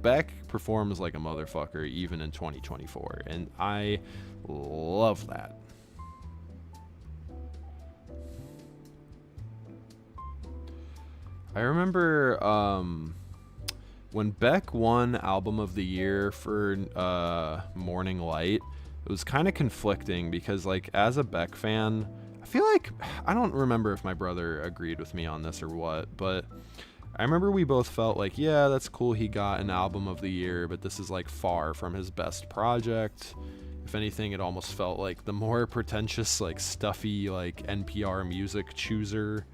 Beck performs like a motherfucker even in 2024, and I love that. I remember when Beck won Album of the Year for Morning Light, it was kind of conflicting because, like, as a Beck fan, I feel like, I don't remember if my brother agreed with me on this or what, but I remember we both felt like, yeah, that's cool he got an Album of the Year, but this is, like, far from his best project. If anything, it almost felt like the more pretentious, like, stuffy, like, NPR music chooser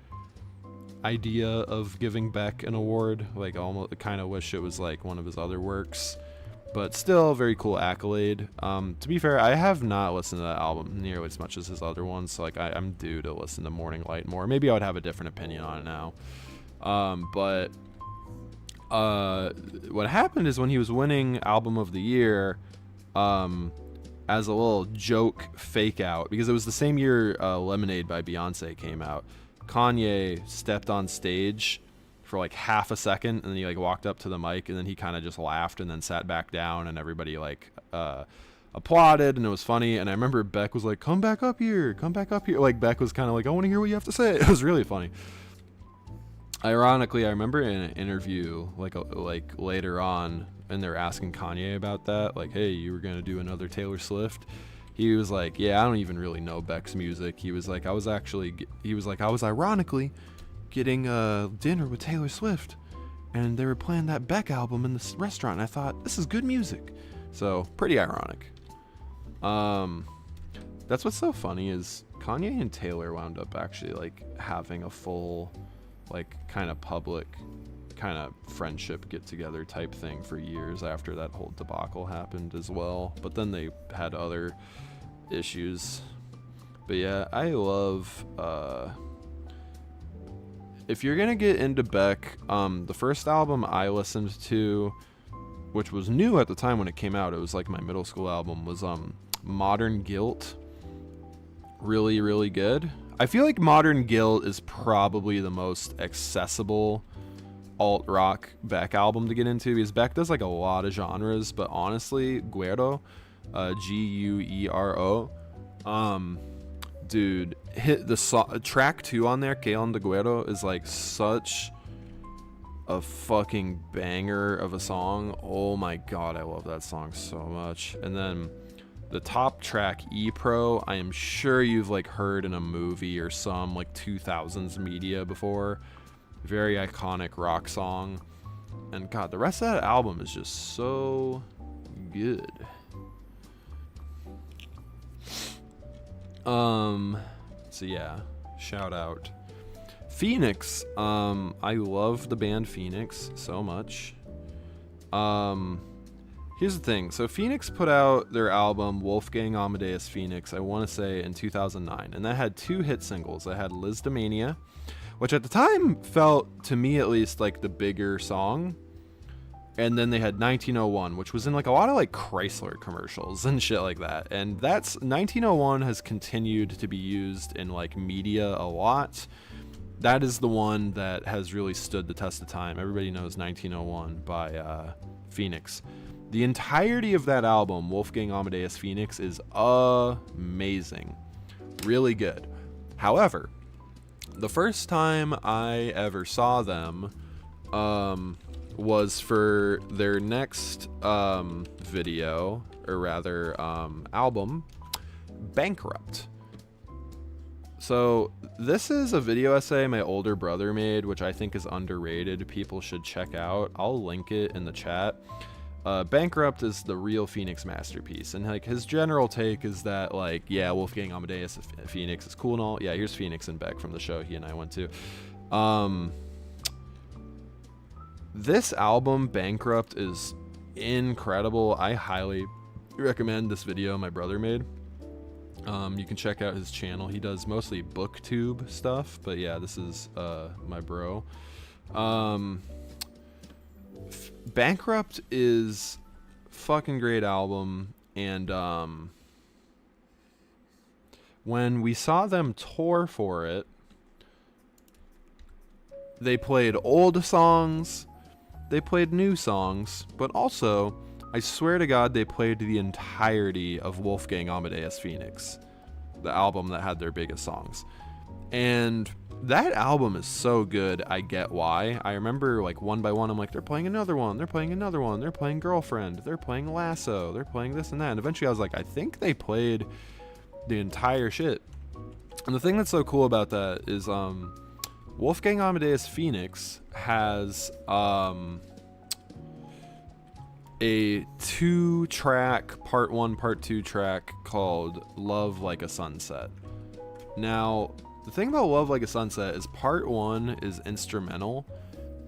idea of giving Beck an award. Like, almost kind of wish it was like one of his other works, but still very cool accolade. To be fair, I have not listened to that album nearly as much as his other ones, so like I'm due to listen to Morning Light more. Maybe I would have a different opinion on it now. But what happened is when he was winning Album of the Year, as a little joke fake out, because it was the same year Lemonade by Beyonce came out, Kanye stepped on stage for like half a second, and then he like walked up to the mic, and then he kind of just laughed and then sat back down, and everybody like applauded, and it was funny. And I remember Beck was like, come back up here, like Beck was kind of like, I want to hear what you have to say. It was really funny. Ironically, I remember in an interview like later on, and they're asking Kanye about that, like, hey, you were gonna do another Taylor Swift. He was like, yeah, I don't even really know Beck's music. He was like, I was ironically getting dinner with Taylor Swift, and they were playing that Beck album in this restaurant, and I thought, this is good music. So, pretty ironic. That's what's so funny is Kanye and Taylor wound up actually, like, having a full, like, kind of public, kind of friendship get-together type thing for years after that whole debacle happened as well. But then they had other issues. But yeah, I love if you're gonna get into Beck, the first album I listened to, which was new at the time when it came out, it was like my middle school album, was Modern Guilt. Really, really good. I feel like Modern Guilt is probably the most accessible alt-rock Beck album to get into, because Beck does like a lot of genres, but honestly, Guero, Guero, dude, hit the track 2 on there, Que Onda Guero, is like such a fucking banger of a song. Oh my god, I love that song so much. And then the top track, E-Pro, I am sure you've like heard in a movie or some like 2000s media before. Very iconic rock song. And god, the rest of that album is just so good. So yeah, shout out Phoenix. I love the band Phoenix so much. Here's the thing. So Phoenix put out their album Wolfgang Amadeus Phoenix, I want to say in 2009, and that had 2 hit singles. That had Lisdomania, which at the time felt, to me at least, like the bigger song. And then they had 1901, which was in like a lot of like Chrysler commercials and shit like that. And that's 1901 has continued to be used in like media a lot. That is the one that has really stood the test of time. Everybody knows 1901 by Phoenix. The entirety of that album, Wolfgang Amadeus Phoenix, is amazing. Really good. However, the first time I ever saw them was for their next video, or rather album, Bankrupt. So this is a video essay my older brother made, which I think is underrated. People should check out. I'll link it in the chat. Bankrupt is the real Phoenix masterpiece, and like his general take is that, like, yeah, Wolfgang Amadeus Phoenix is cool and all. Yeah, here's Phoenix and Beck from the show he and I went to. This album, Bankrupt, is incredible. I highly recommend this video my brother made. You can check out his channel. He does mostly booktube stuff, but yeah, this is my bro. Bankrupt is fucking great album, and when we saw them tour for it, they played old songs, they played new songs, but also, I swear to God, they played the entirety of Wolfgang Amadeus Phoenix, the album that had their biggest songs. And that album is so good. I get why. I remember like one by one, I'm like, they're playing another one, they're playing another one, they're playing Girlfriend, they're playing Lasso, they're playing this and that. And eventually I was like, I think they played the entire shit. And the thing that's so cool about that is Wolfgang Amadeus Phoenix has a 2-track part 1 part 2 track called Love Like a Sunset. Now the thing about Love Like a Sunset is part 1 is instrumental,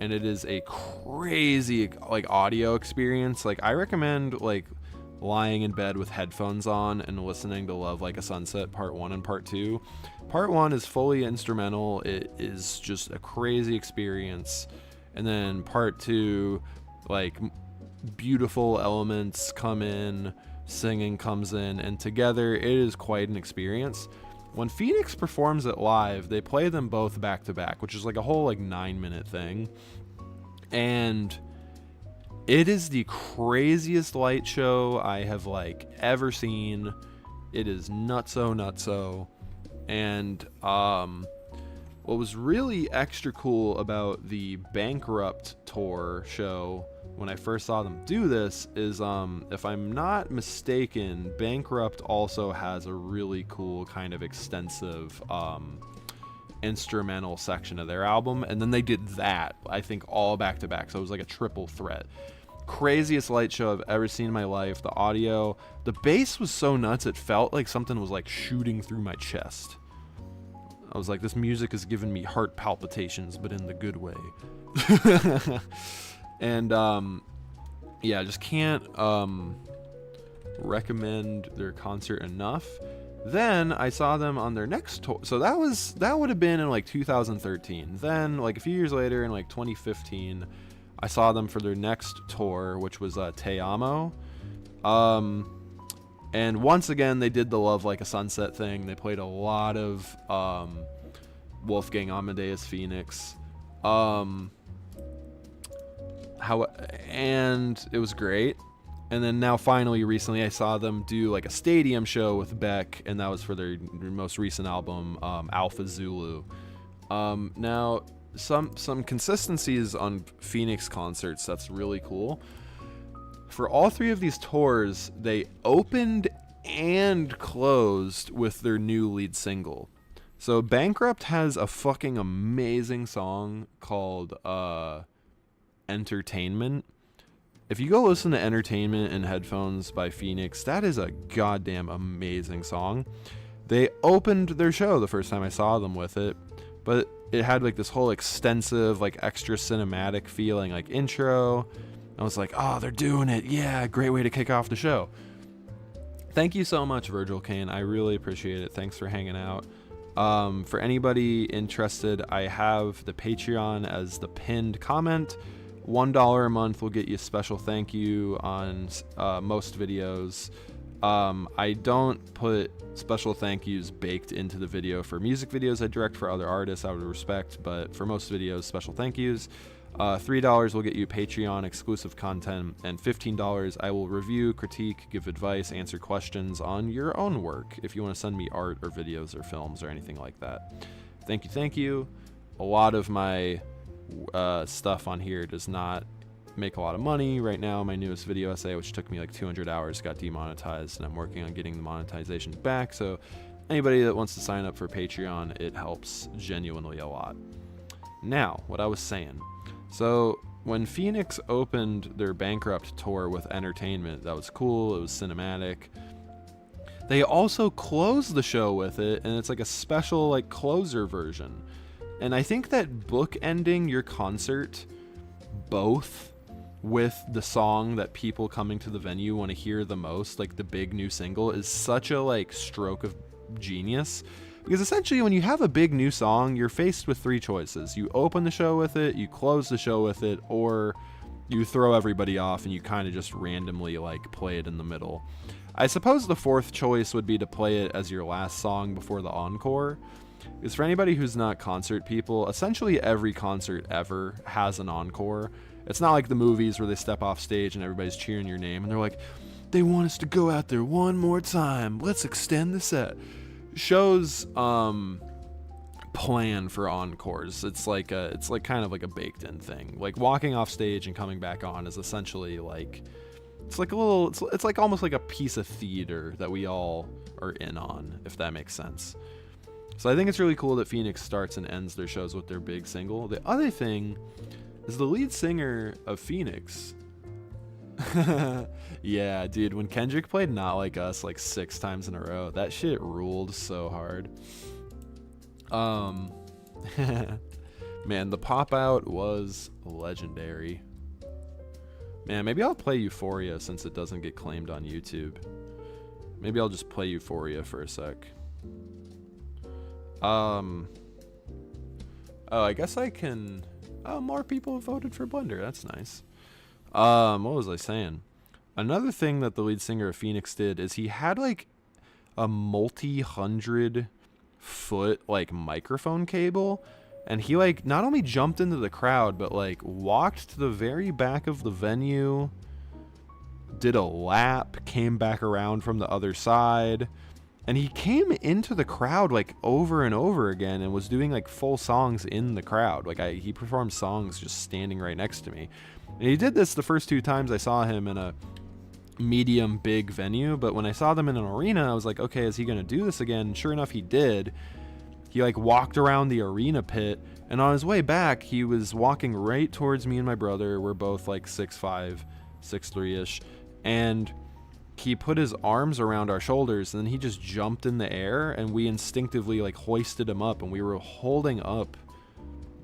and it is a crazy like audio experience. Like I recommend like lying in bed with headphones on and listening to Love Like a Sunset part 1 and part 2. Part 1 is fully instrumental. It is just a crazy experience. And then part 2, like beautiful elements come in, singing comes in, and together it is quite an experience. When Phoenix performs it live, they play them both back to back, which is like a whole like 9-minute thing. And it is the craziest light show I have like ever seen. It is nutso. And what was really extra cool about the Bankrupt tour show when I first saw them do this is, if I'm not mistaken, Bankrupt also has a really cool kind of extensive instrumental section of their album, and then they did that, I think, all back to back, so it was like a triple threat. Craziest light show I've ever seen in my life. The audio, the bass was so nuts, it felt like something was like shooting through my chest. I was like, this music is giving me heart palpitations, but in the good way. And yeah, just can't recommend their concert enough. Then I saw them on their next tour. So that would have been in like 2013. Then like a few years later in like 2015, I saw them for their next tour, which was Te Amo. And once again, they did the Love Like a Sunset thing. They played a lot of Wolfgang Amadeus Phoenix. And it was great. And then now finally recently I saw them do like a stadium show with Beck, and that was for their most recent album, Alpha Zulu. Now some consistencies on Phoenix concerts that's really cool. For all 3 of these tours, they opened and closed with their new lead single. So Bankrupt has a fucking amazing song called Entertainment. If you go listen to Entertainment in headphones by Phoenix, that is a goddamn amazing song. They opened their show the first time I saw them with it, but it had like this whole extensive, like extra cinematic feeling, like intro. I was like, oh, they're doing it. Yeah, great way to kick off the show. Thank you so much, Virgil Kane. I really appreciate it. Thanks for hanging out. For anybody interested, I have the Patreon as the pinned comment. $1 a month will get you a special thank you on most videos. I don't put special thank yous baked into the video for music videos I direct for other artists out of respect, but for most videos, special thank yous. $3 will get you Patreon exclusive content, and $15 I will review, critique, give advice, answer questions on your own work if you want to send me art or videos or films or anything like that. Thank you. A lot of my stuff on here does not make a lot of money. Right now, my newest video essay, which took me like 200 hours, got demonetized, and I'm working on getting the monetization back. So anybody that wants to sign up for Patreon, it helps genuinely a lot. Now, what I was saying. So when Phoenix opened their Bankrupt tour with Entertainment, that was cool. It was cinematic. They also closed the show with it, and it's like a special like closer version. And I think that bookending your concert both with the song that people coming to the venue want to hear the most, like the big new single, is such a like stroke of genius. Because essentially when you have a big new song, you're faced with 3 choices. You open the show with it, you close the show with it, or you throw everybody off and you kind of just randomly like play it in the middle. I suppose the 4th choice would be to play it as your last song before the encore. Because for anybody who's not concert people, essentially every concert ever has an encore. It's not like the movies where they step off stage and everybody's cheering your name and they're like, they want us to go out there one more time. Let's extend the set. Shows plan for encores. It's like kind of like a baked in thing. Like walking off stage and coming back on is essentially like, it's like a little, it's like almost like a piece of theater that we all are in on, if that makes sense. So I think it's really cool that Phoenix starts and ends their shows with their big single. The other thing is the lead singer of Phoenix. Yeah, dude, when Kendrick played Not Like Us like 6 times in a row, that shit ruled so hard. Man, the pop out was legendary. Man, maybe I'll play Euphoria since it doesn't get claimed on YouTube. Maybe I'll just play Euphoria for a sec. Oh, I guess I can. Oh, more people have voted for Blender. That's nice. What was I saying? Another thing that the lead singer of Phoenix did is he had like a multi-100-foot like microphone cable, and he like not only jumped into the crowd but like walked to the very back of the venue, did a lap, came back around from the other side, and he came into the crowd like over and over again and was doing like full songs in the crowd. Like he performed songs just standing right next to me. And he did this the first 2 times I saw him in a medium big venue, but when I saw them in an arena, I was like, okay, is he gonna do this again? Sure enough, he did. He like walked around the arena pit, and on his way back he was walking right towards me and my brother. We're both like 6'5", 6'3"-ish, and he put his arms around our shoulders, and then he just jumped in the air, and we instinctively like hoisted him up, and we were holding up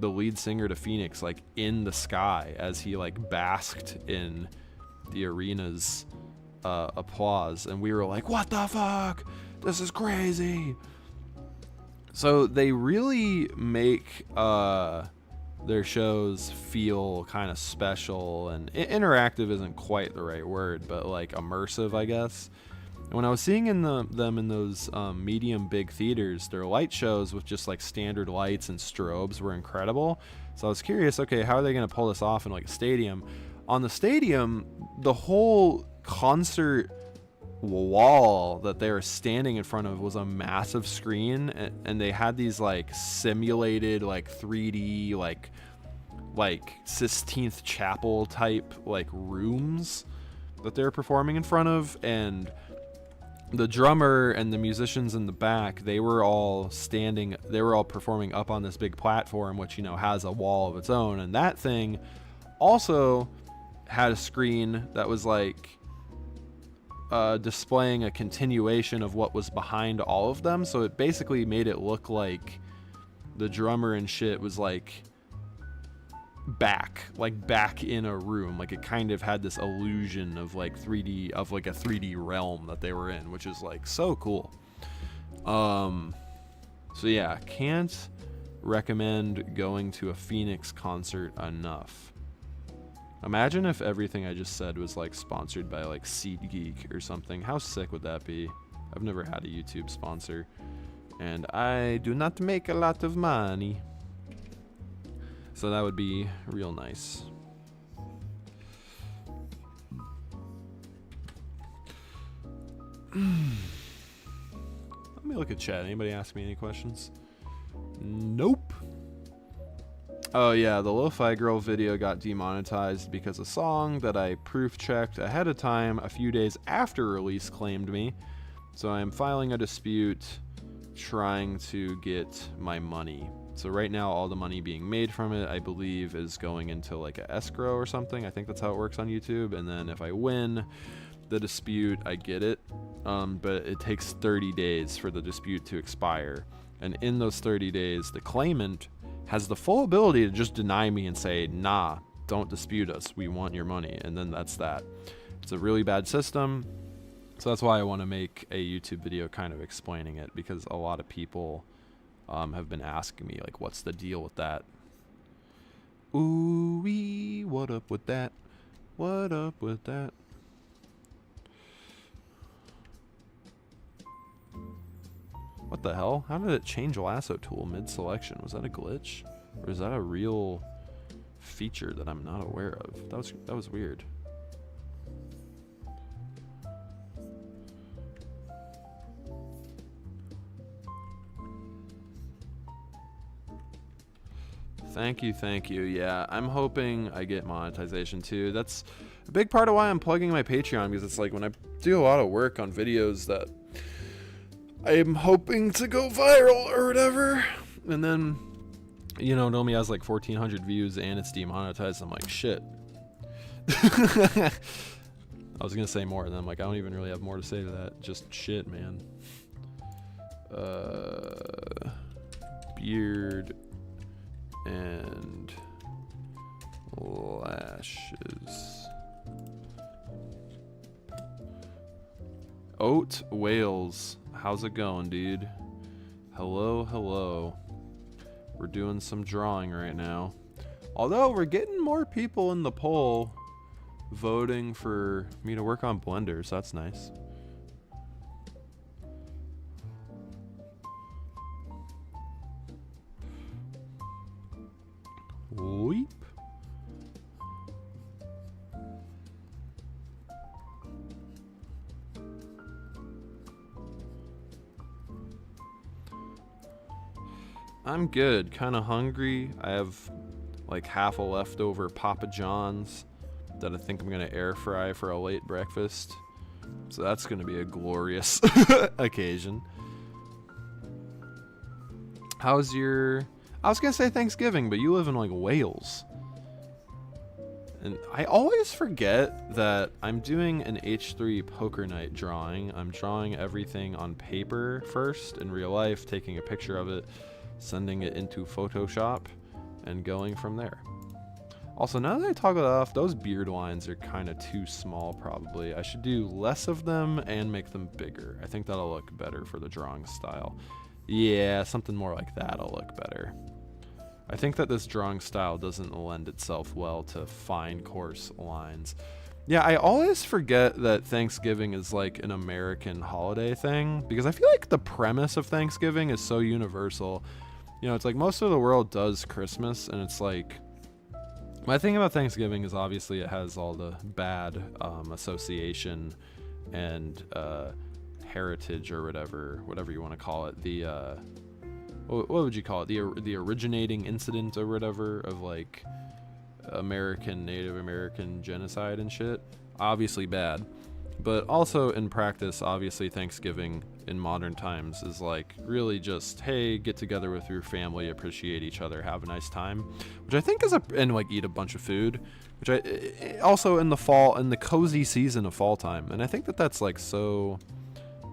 the lead singer to Phoenix like in the sky as he like basked in the arena's applause, and we were like, what the fuck, this is crazy. So they really make their shows feel kind of special, and interactive isn't quite the right word, but like immersive, I guess. And when I was seeing them in those medium big theaters, their light shows with just like standard lights and strobes were incredible. So I was curious, okay, how are they going to pull this off in like a stadium? On the stadium, the whole concert wall that they were standing in front of was a massive screen, and they had these like simulated like 3D like Sistine Chapel type like rooms that they were performing in front of, and the drummer and the musicians in the back, they were all performing up on this big platform, which, you know, has a wall of its own, and that thing also had a screen that was like displaying a continuation of what was behind all of them. So it basically made it look like the drummer and shit was like back in a room. Like it kind of had this illusion of like 3D, of like a 3D realm that they were in, which is like so cool. So yeah, can't recommend going to a Phoenix concert enough. Imagine if everything I just said was like sponsored by like SeatGeek or something. How sick would that be? I've never had a YouTube sponsor, and I do not make a lot of money, so that would be real nice. Let me look at chat. Anybody ask me any questions? Nope. Oh yeah, the Lo-Fi Girl video got demonetized because a song that I proof checked ahead of time a few days after release claimed me. So I am filing a dispute trying to get my money. So right now all the money being made from it, I believe, is going into like a escrow or something. I think that's how it works on YouTube. And then if I win the dispute, I get it. But it takes 30 days for the dispute to expire. And in those 30 days, the claimant has the full ability to just deny me and say, nah, don't dispute us, we want your money, and then that's that. It's a really bad system, so that's why I want to make a YouTube video kind of explaining it, because a lot of people have been asking me, like, what's the deal with that? Ooh-wee, what up with that? What up with that? What the hell? How did it change lasso tool mid-selection? Was that a glitch? Or is that a real feature that I'm not aware of? That was weird. Thank you, thank you. Yeah, I'm hoping I get monetization too. That's a big part of why I'm plugging my Patreon, because it's like when I do a lot of work on videos that I'm hoping to go viral or whatever, and then, you know, it only has like 1,400 views and it's demonetized. I'm like, shit. I was gonna say more, and then I'm like, I don't even really have more to say to that. Just shit, man. Beard and lashes. Oat Wales, how's it going, dude? Hello, hello. We're doing some drawing right now. Although we're getting more people in the poll voting for me to work on blenders. That's nice. Weep. I'm good, kind of hungry. I have like half a leftover Papa John's that I think I'm gonna air fry for a late breakfast. So that's gonna be a glorious occasion. How's your... I was gonna say Thanksgiving, but you live in like Wales. And I always forget that I'm doing an H3 poker night drawing. I'm drawing everything on paper first in real life, taking a picture of it, sending it into Photoshop, and going from there. Also, now that I toggle it off, those beard lines are kind of too small probably. I should do less of them and make them bigger. I think that'll look better for the drawing style. Yeah, something more like that'll look better. I think that this drawing style doesn't lend itself well to fine, coarse lines. Yeah, I always forget that Thanksgiving is like an American holiday thing, because I feel like the premise of Thanksgiving is so universal. You know, it's like most of the world does Christmas, and it's like... My thing about Thanksgiving is obviously it has all the bad association and heritage or whatever you want to call it. The what would you call it? The originating incident or whatever of like Native American genocide and shit. Obviously bad, but also in practice, obviously Thanksgiving in modern times is like really just, hey, get together with your family, appreciate each other, have a nice time, which I think is and like eat a bunch of food, which I also in the fall, in the cozy season of fall time. And I think that that's like so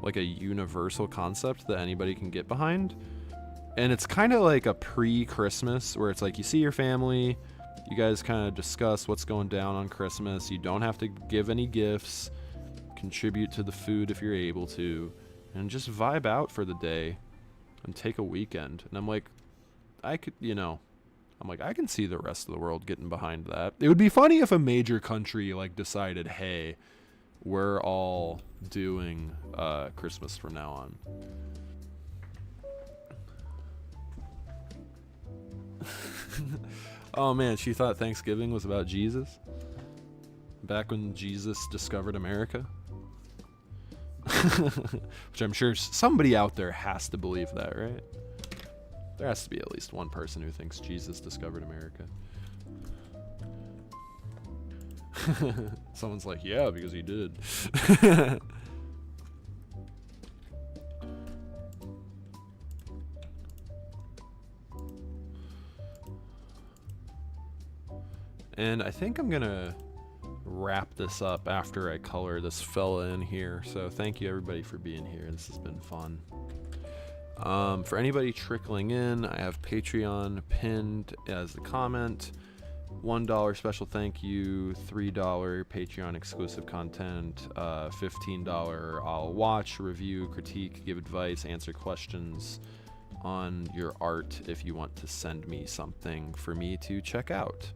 like a universal concept that anybody can get behind. And it's kind of like a pre-Christmas where it's like you see your family, you guys kind of discuss what's going down on Christmas. You don't have to give any gifts, contribute to the food if you're able to, and just vibe out for the day and take a weekend. And I'm like, I can see the rest of the world getting behind that. It would be funny if a major country like decided, hey, we're all doing Christmas from now on. Oh man, she thought Thanksgiving was about Jesus? Back when Jesus discovered America? Which I'm sure somebody out there has to believe that, right? There has to be at least one person who thinks Jesus discovered America. Someone's like, yeah, because he did. And I think I'm gonna wrap this up after I color this fella in here. So thank you everybody for being here. This has been fun. For anybody trickling in, I have Patreon pinned as the comment. $1 special thank you, $3 Patreon exclusive content, $15 I'll watch, review, critique, give advice, answer questions on your art if you want to send me something for me to check out.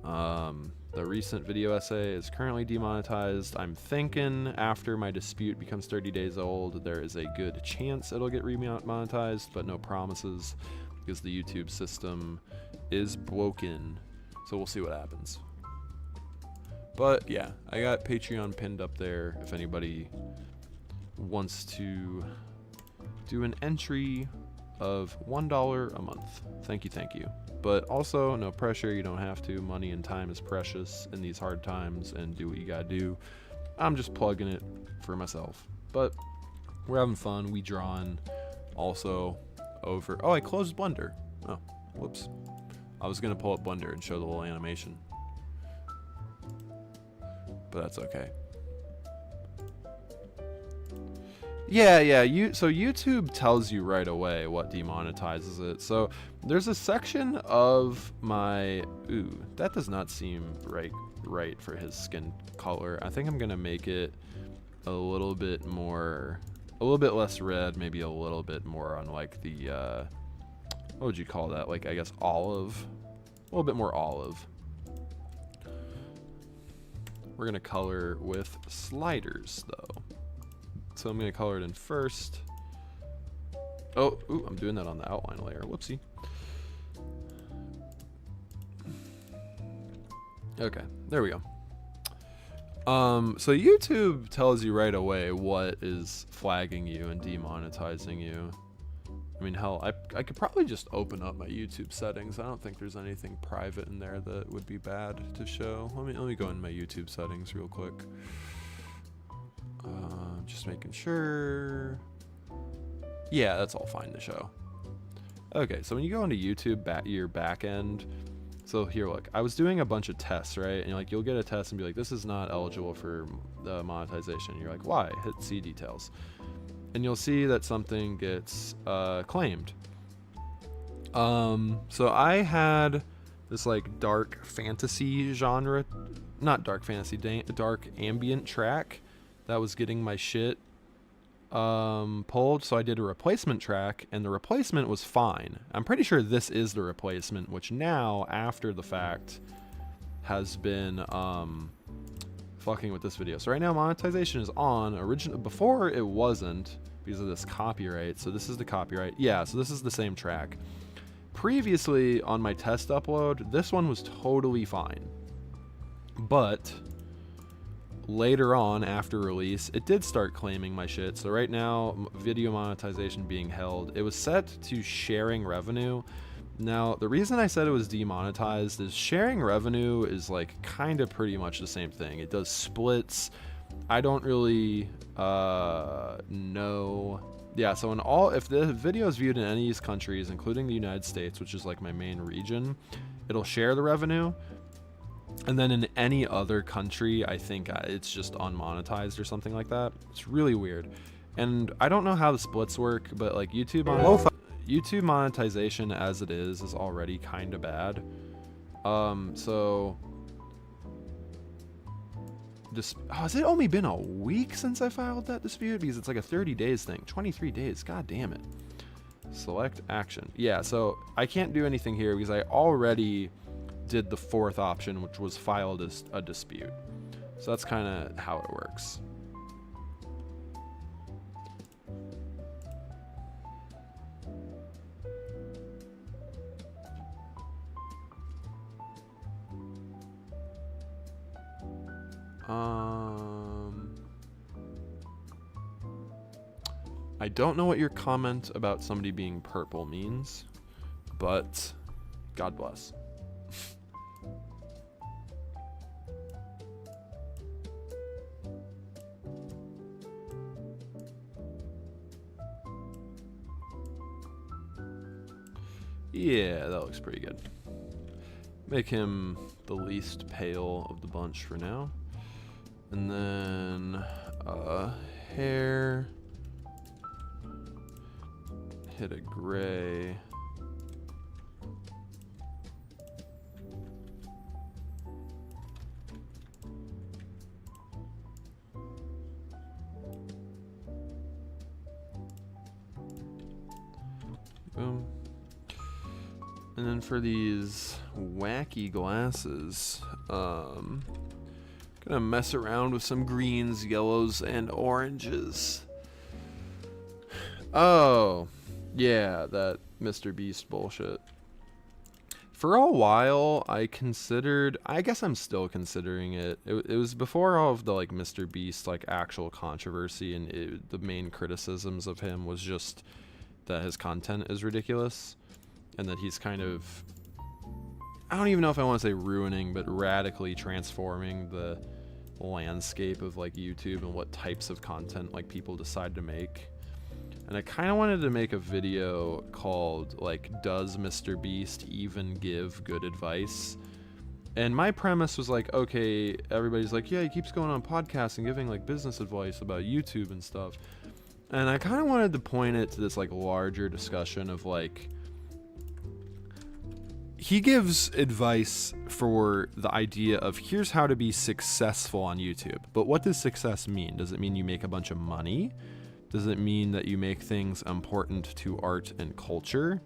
The recent video essay is currently demonetized. I'm thinking after my dispute becomes 30 days old, there is a good chance it'll get remonetized, but no promises because the YouTube system is broken. So we'll see what happens. But yeah, I got Patreon pinned up there if anybody wants to do an entry of $1 a month. Thank you, thank you. But also, no pressure, you don't have to. Money and time is precious in these hard times, and do what you gotta do. I'm just plugging it for myself. But we're having fun. We drawing also over. Oh, I closed Blender. Oh, whoops. I was gonna pull up Blender and show the little animation, but that's okay. Yeah. So YouTube tells you right away what demonetizes it. So there's a section of my. Ooh, that does not seem right for his skin color. I think I'm gonna make it a little bit less red, maybe a little bit more on like the what would you call that? Like, I guess olive, a little bit more olive. We're gonna color with sliders though. So I'm gonna color it in first. Oh, ooh, I'm doing that on the outline layer. Whoopsie. Okay, there we go. So YouTube tells you right away what is flagging you and demonetizing you. I mean, hell, I could probably just open up my YouTube settings. I don't think there's anything private in there that would be bad to show. Let me go in my YouTube settings real quick. Just making sure. Yeah, that's all fine to show. Okay, so when you go into YouTube, your back end. So here, look, I was doing a bunch of tests, right? And you'll get a test and be like, this is not eligible for the monetization. And you're like, why? Hit see details. And you'll see that something gets claimed. So I had this like dark fantasy genre, not dark fantasy, dark ambient track that was getting my shit pulled. So I did a replacement track, and the replacement was fine. I'm pretty sure this is the replacement, which now after the fact has been fucking with this video. So right now monetization is on. Before it wasn't because of this copyright. So this is the copyright. Yeah, so this is the same track. Previously on my test upload, this one was totally fine. But later on after release, it did start claiming my shit. So right now, video monetization being held, it was set to sharing revenue. Now, the reason I said it was demonetized is sharing revenue is like kind of pretty much the same thing. It does splits. I don't really know. Yeah, so if the video is viewed in any of these countries, including the United States, which is like my main region, it'll share the revenue. And then in any other country, I think it's just unmonetized or something like that. It's really weird. And I don't know how the splits work, but like YouTube monetization as it is already kind of bad. So has it only been a week since I filed that dispute? Because it's like a 30 days thing. 23 days. God damn it. Select action. Yeah, so I can't do anything here because I already did the fourth option, which was filed as a dispute. So that's kind of how it works. I don't know what your comment about somebody being purple means, but God bless. Yeah, that looks pretty good. Make him the least pale of the bunch for now. And then hair. Hit a gray. Boom. And then for these wacky glasses, gonna mess around with some greens, yellows, and oranges. Oh, yeah, that Mr. Beast bullshit. For a while, I guess I'm still considering it. It was before all of the like Mr. Beast like actual controversy, and the main criticisms of him was just that his content is ridiculous, and that he's kind of, I don't even know if I want to say ruining, but radically transforming the landscape of like YouTube and what types of content like people decide to make. And I kind of wanted to make a video called like, does Mr. Beast even give good advice? And my premise was like, okay, everybody's like, yeah, he keeps going on podcasts and giving like business advice about YouTube and stuff. And I kind of wanted to point it to this like larger discussion of like, he gives advice for the idea of here's how to be successful on YouTube. But what does success mean? Does it mean you make a bunch of money? Does it mean that you make things important to art and culture?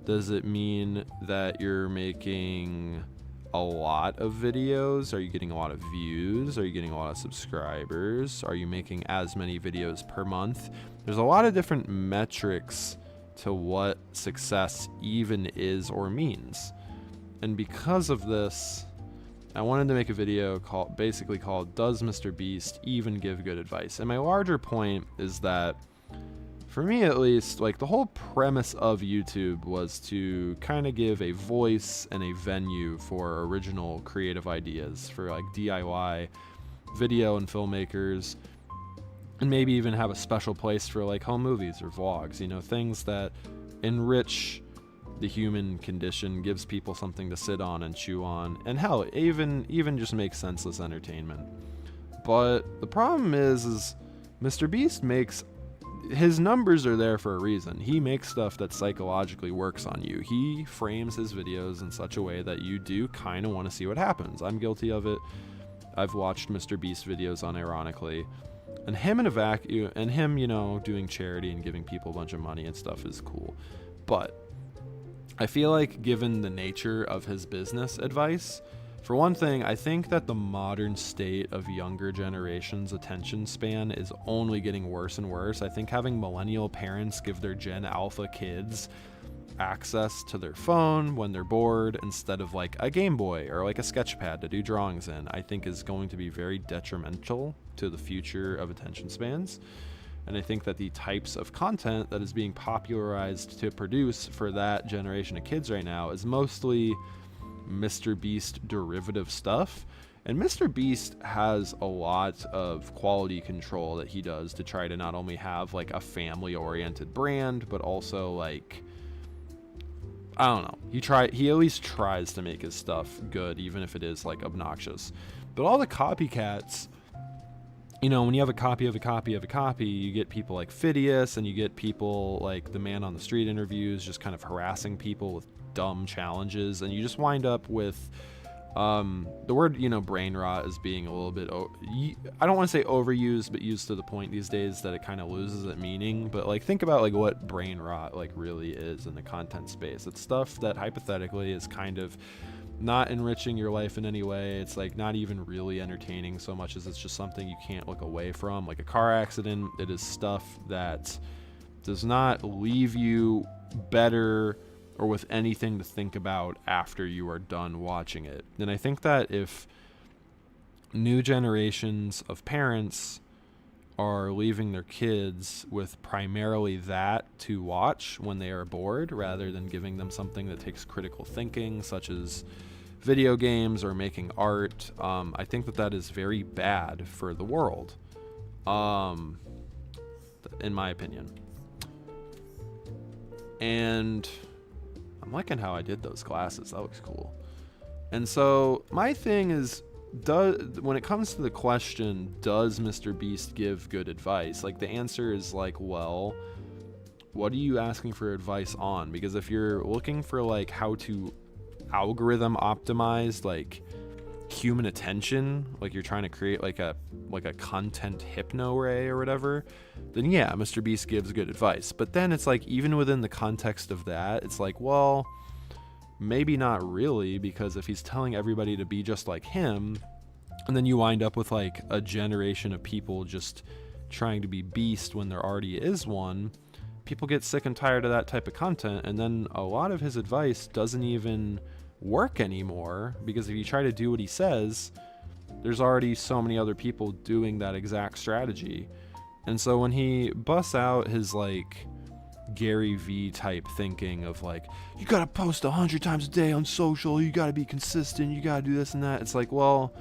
Does it mean that you're making a lot of videos? Are you getting a lot of views? Are you getting a lot of subscribers? Are you making as many videos per month? There's a lot of different metrics to what success even is or means. And because of this, I wanted to make a video called Does Mr. Beast Even Give Good Advice? And my larger point is that, for me at least, like the whole premise of YouTube was to kind of give a voice and a venue for original creative ideas for like DIY video and filmmakers, and maybe even have a special place for like home movies or vlogs, you know, things that enrich the human condition, gives people something to sit on and chew on, and hell, even just makes senseless entertainment. But the problem is Mr. Beast makes, his numbers are there for a reason. He makes stuff that psychologically works on you. He frames his videos in such a way that you do kind of want to see what happens. I'm guilty of it. I've watched Mr. Beast videos unironically. And him in a vacuum, and him, you know, doing charity and giving people a bunch of money and stuff is cool. But I feel like, given the nature of his business advice, for one thing, I think that the modern state of younger generations' attention span is only getting worse and worse. I think having millennial parents give their Gen Alpha kids access to their phone when they're bored instead of like a Game Boy or like a sketch pad to do drawings in, I think is going to be very detrimental to the future of attention spans. And I think that the types of content that is being popularized to produce for that generation of kids right now is mostly Mr. Beast derivative stuff. And Mr. Beast has a lot of quality control that he does to try to not only have like a family oriented brand, but also like, I don't know, he at least tries to make his stuff good, even if it is like obnoxious. But all the copycats, you know, when you have a copy of a copy of a copy, you get people like Phidias, and you get people like the man on the street interviews just kind of harassing people with dumb challenges, and you just wind up with the word, you know, brain rot is being a little bit, I don't want to say overused, but used to the point these days that it kind of loses its meaning. But like, think about like what brain rot like really is in the content space. It's stuff that hypothetically is kind of not enriching your life in any way. It's like not even really entertaining so much as it's just something you can't look away from, like a car accident. It is stuff that does not leave you better or with anything to think about after you are done watching it. And I think that if new generations of parents are leaving their kids with primarily that to watch when they are bored, rather than giving them something that takes critical thinking, such as video games or making art, I think that that is very bad for the world, in my opinion. And I'm liking how I did those glasses. That looks cool. And so my thing is, when it comes to the question, does Mr. Beast give good advice? Like, the answer is like, well, what are you asking for advice on? Because if you're looking for like how to algorithm optimize like human attention, like you're trying to create like a content hypno ray or whatever, then yeah, Mr. Beast gives good advice. But then it's like, even within the context of that, it's like, well, maybe not really, because if he's telling everybody to be just like him, and then you wind up with like a generation of people just trying to be Beast when there already is one, people get sick and tired of that type of content, and then a lot of his advice doesn't even work anymore, because if you try to do what he says, there's already so many other people doing that exact strategy. And so when he busts out his like Gary V type thinking of like, you gotta post 100 times a day on social, you gotta be consistent, you gotta do this and that. It's like, well,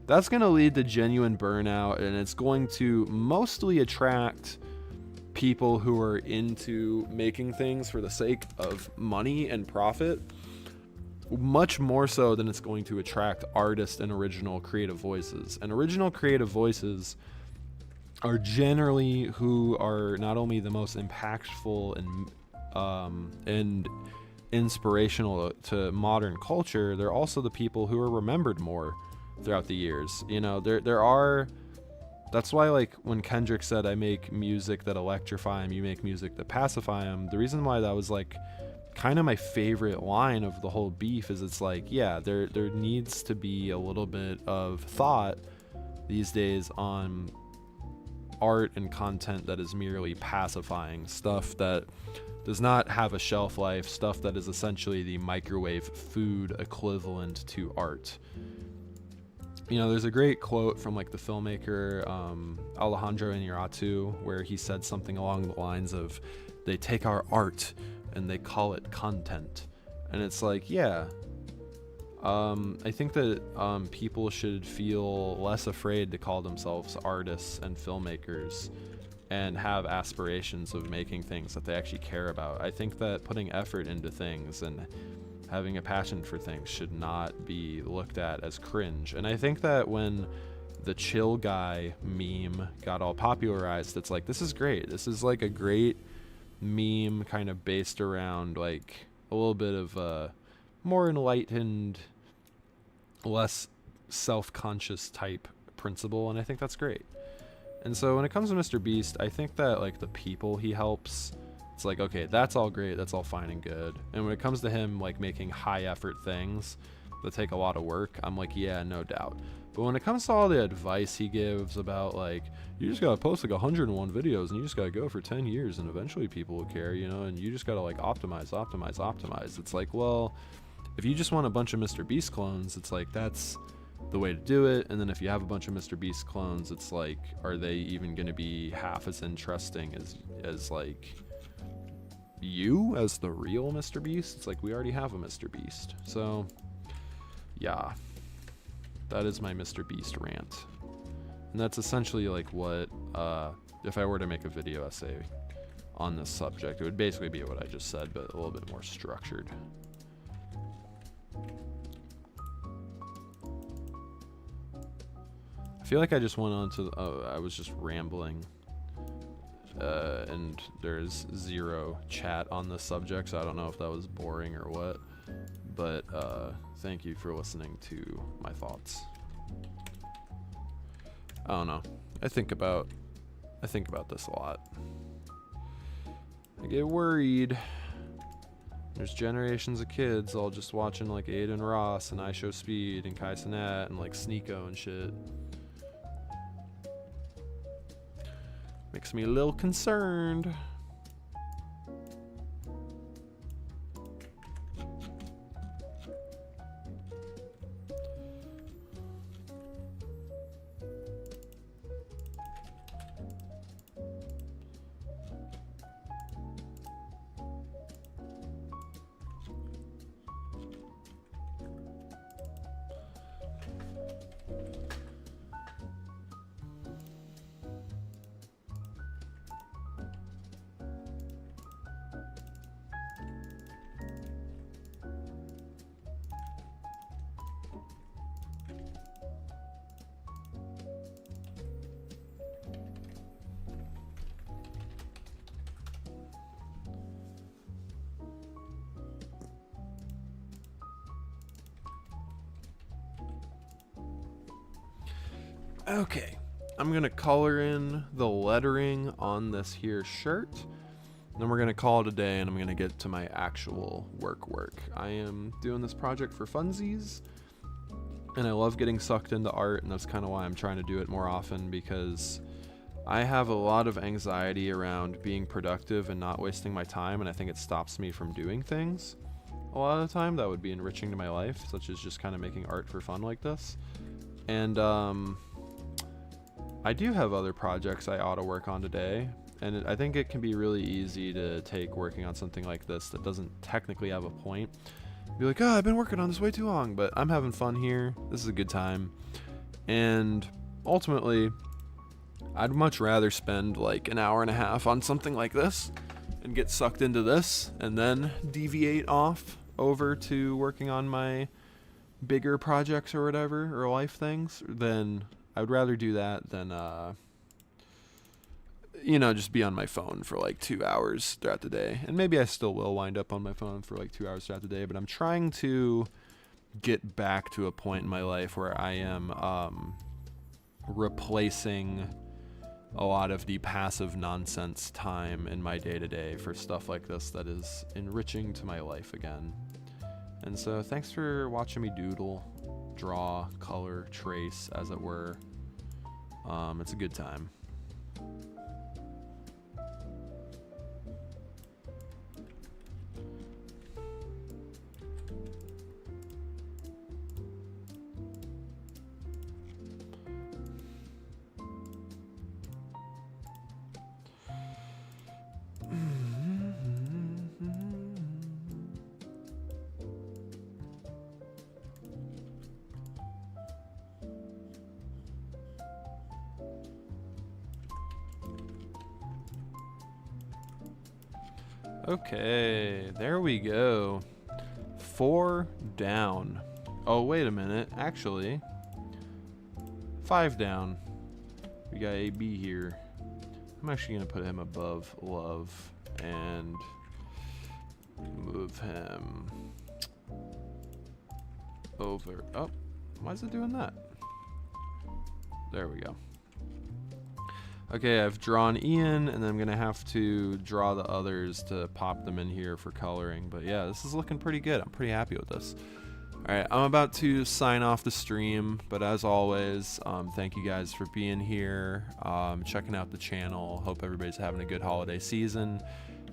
that's gonna lead to genuine burnout, and it's going to mostly attract people who are into making things for the sake of money and profit, much more so than it's going to attract artists and original creative voices. And original creative voices are generally who are not only the most impactful and inspirational to modern culture, they're also the people who are remembered more throughout the years. You know, there are. That's why, like, when Kendrick said, "I make music that electrify 'em, you make music that pacify 'em," the reason why that was like kind of my favorite line of the whole beef is it's like, yeah, there needs to be a little bit of thought these days on art and content that is merely pacifying, stuff that does not have a shelf life, stuff that is essentially the microwave food equivalent to art. You know, there's a great quote from like the filmmaker Alejandro Inarritu, where he said something along the lines of, they take our art and they call it content. And it's like, yeah, I think that people should feel less afraid to call themselves artists and filmmakers and have aspirations of making things that they actually care about. I think that putting effort into things and having a passion for things should not be looked at as cringe. And I think that when the chill guy meme got all popularized, it's like, this is great. This is like a great meme kind of based around like a little bit of a more enlightened, less self-conscious type principle, and I think that's great. And so when it comes to Mr. Beast, I think that like the people he helps, it's like, okay, that's all great, that's all fine and good. And when it comes to him like making high effort things that take a lot of work, I'm like, yeah, no doubt. But when it comes to all the advice he gives about like, you just gotta post like 101 videos and you just gotta go for 10 years and eventually people will care, you know, and you just gotta like optimize. It's like, well, if you just want a bunch of Mr. Beast clones, it's like, that's the way to do it. And then if you have a bunch of Mr. Beast clones, it's like, are they even gonna be half as interesting as like you as the real Mr. Beast? It's like, we already have a Mr. Beast. So yeah, that is my Mr. Beast rant. And that's essentially like what, if I were to make a video essay on this subject, it would basically be what I just said, but a little bit more structured. I feel like I just went on to, I was just rambling, and there's zero chat on this subject, so I don't know if that was boring or what, but thank you for listening to my thoughts. I don't know. I think about this a lot. I get worried. There's generations of kids all just watching like Aiden Ross and I Show Speed and Kai Cenat and like Sneeko and shit. Makes me a little concerned. Okay, I'm gonna color in the lettering on this here shirt. Then we're gonna call it a day and I'm gonna get to my actual work. I am doing this project for funsies and I love getting sucked into art, and that's kind of why I'm trying to do it more often, because I have a lot of anxiety around being productive and not wasting my time, and I think it stops me from doing things a lot of the time that would be enriching to my life, such as just kind of making art for fun like this. And I do have other projects I ought to work on today, And I think it can be really easy to take working on something like this that doesn't technically have a point. Be like, oh, I've been working on this way too long, but I'm having fun here. This is a good time. And ultimately, I'd much rather spend like an hour and a half on something like this and get sucked into this and then deviate off over to working on my bigger projects or whatever, or life things. Then I would rather do that than just be on my phone for like 2 hours throughout the day. And maybe I still will wind up on my phone for like 2 hours throughout the day, but I'm trying to get back to a point in my life where I am replacing a lot of the passive nonsense time in my day-to-day for stuff like this that is enriching to my life again. And so thanks for watching me doodle, draw, color, trace, as it were. It's a good time. Okay, there we go. 4 down. Oh, wait a minute. Actually, 5 down. We got AB here. I'm actually going to put him above Love and move him over. Oh, why is it doing that? There we go. Okay, I've drawn Ian, and then I'm going to have to draw the others to pop them in here for coloring. But yeah, this is looking pretty good. I'm pretty happy with this. Alright, I'm about to sign off the stream, but as always, thank you guys for being here, checking out the channel. Hope everybody's having a good holiday season.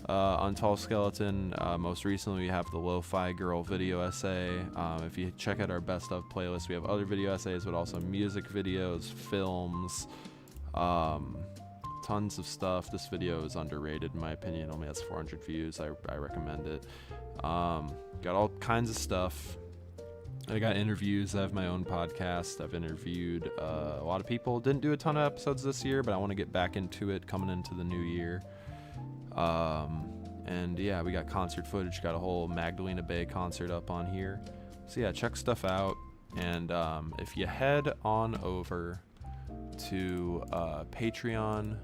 On Tall Skeleton, most recently we have the Lo-Fi Girl video essay. If you check out our best of playlist, we have other video essays, but also music videos, films, tons of stuff. This video is underrated in my opinion, only has 400 views. I recommend it. Got all kinds of stuff. I got interviews. I have my own podcast. I've interviewed a lot of people. Didn't do a ton of episodes this year, but I want to get back into it coming into the new year. And yeah, we got concert footage. Got a whole Magdalena Bay concert up on here. So yeah, check stuff out. And if you head on over to Patreon,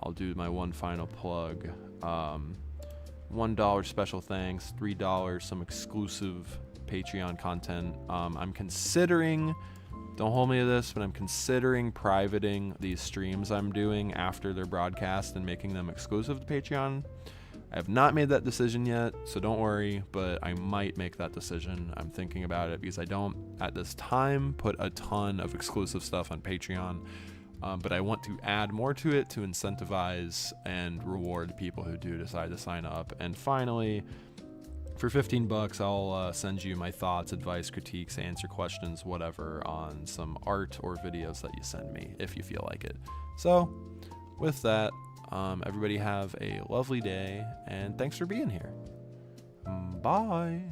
I'll do my one final plug. $1 special thanks, $3 some exclusive Patreon content. I'm considering, don't hold me to this, but I'm considering privating these streams I'm doing after they're broadcast and making them exclusive to Patreon. I have not made that decision yet, so don't worry, but I might make that decision. I'm thinking about it because I don't, at this time, put a ton of exclusive stuff on Patreon, but I want to add more to it to incentivize and reward people who do decide to sign up. And finally, for $15, I'll send you my thoughts, advice, critiques, answer questions, whatever, on some art or videos that you send me, if you feel like it. So, with that, everybody have a lovely day, and thanks for being here. Bye.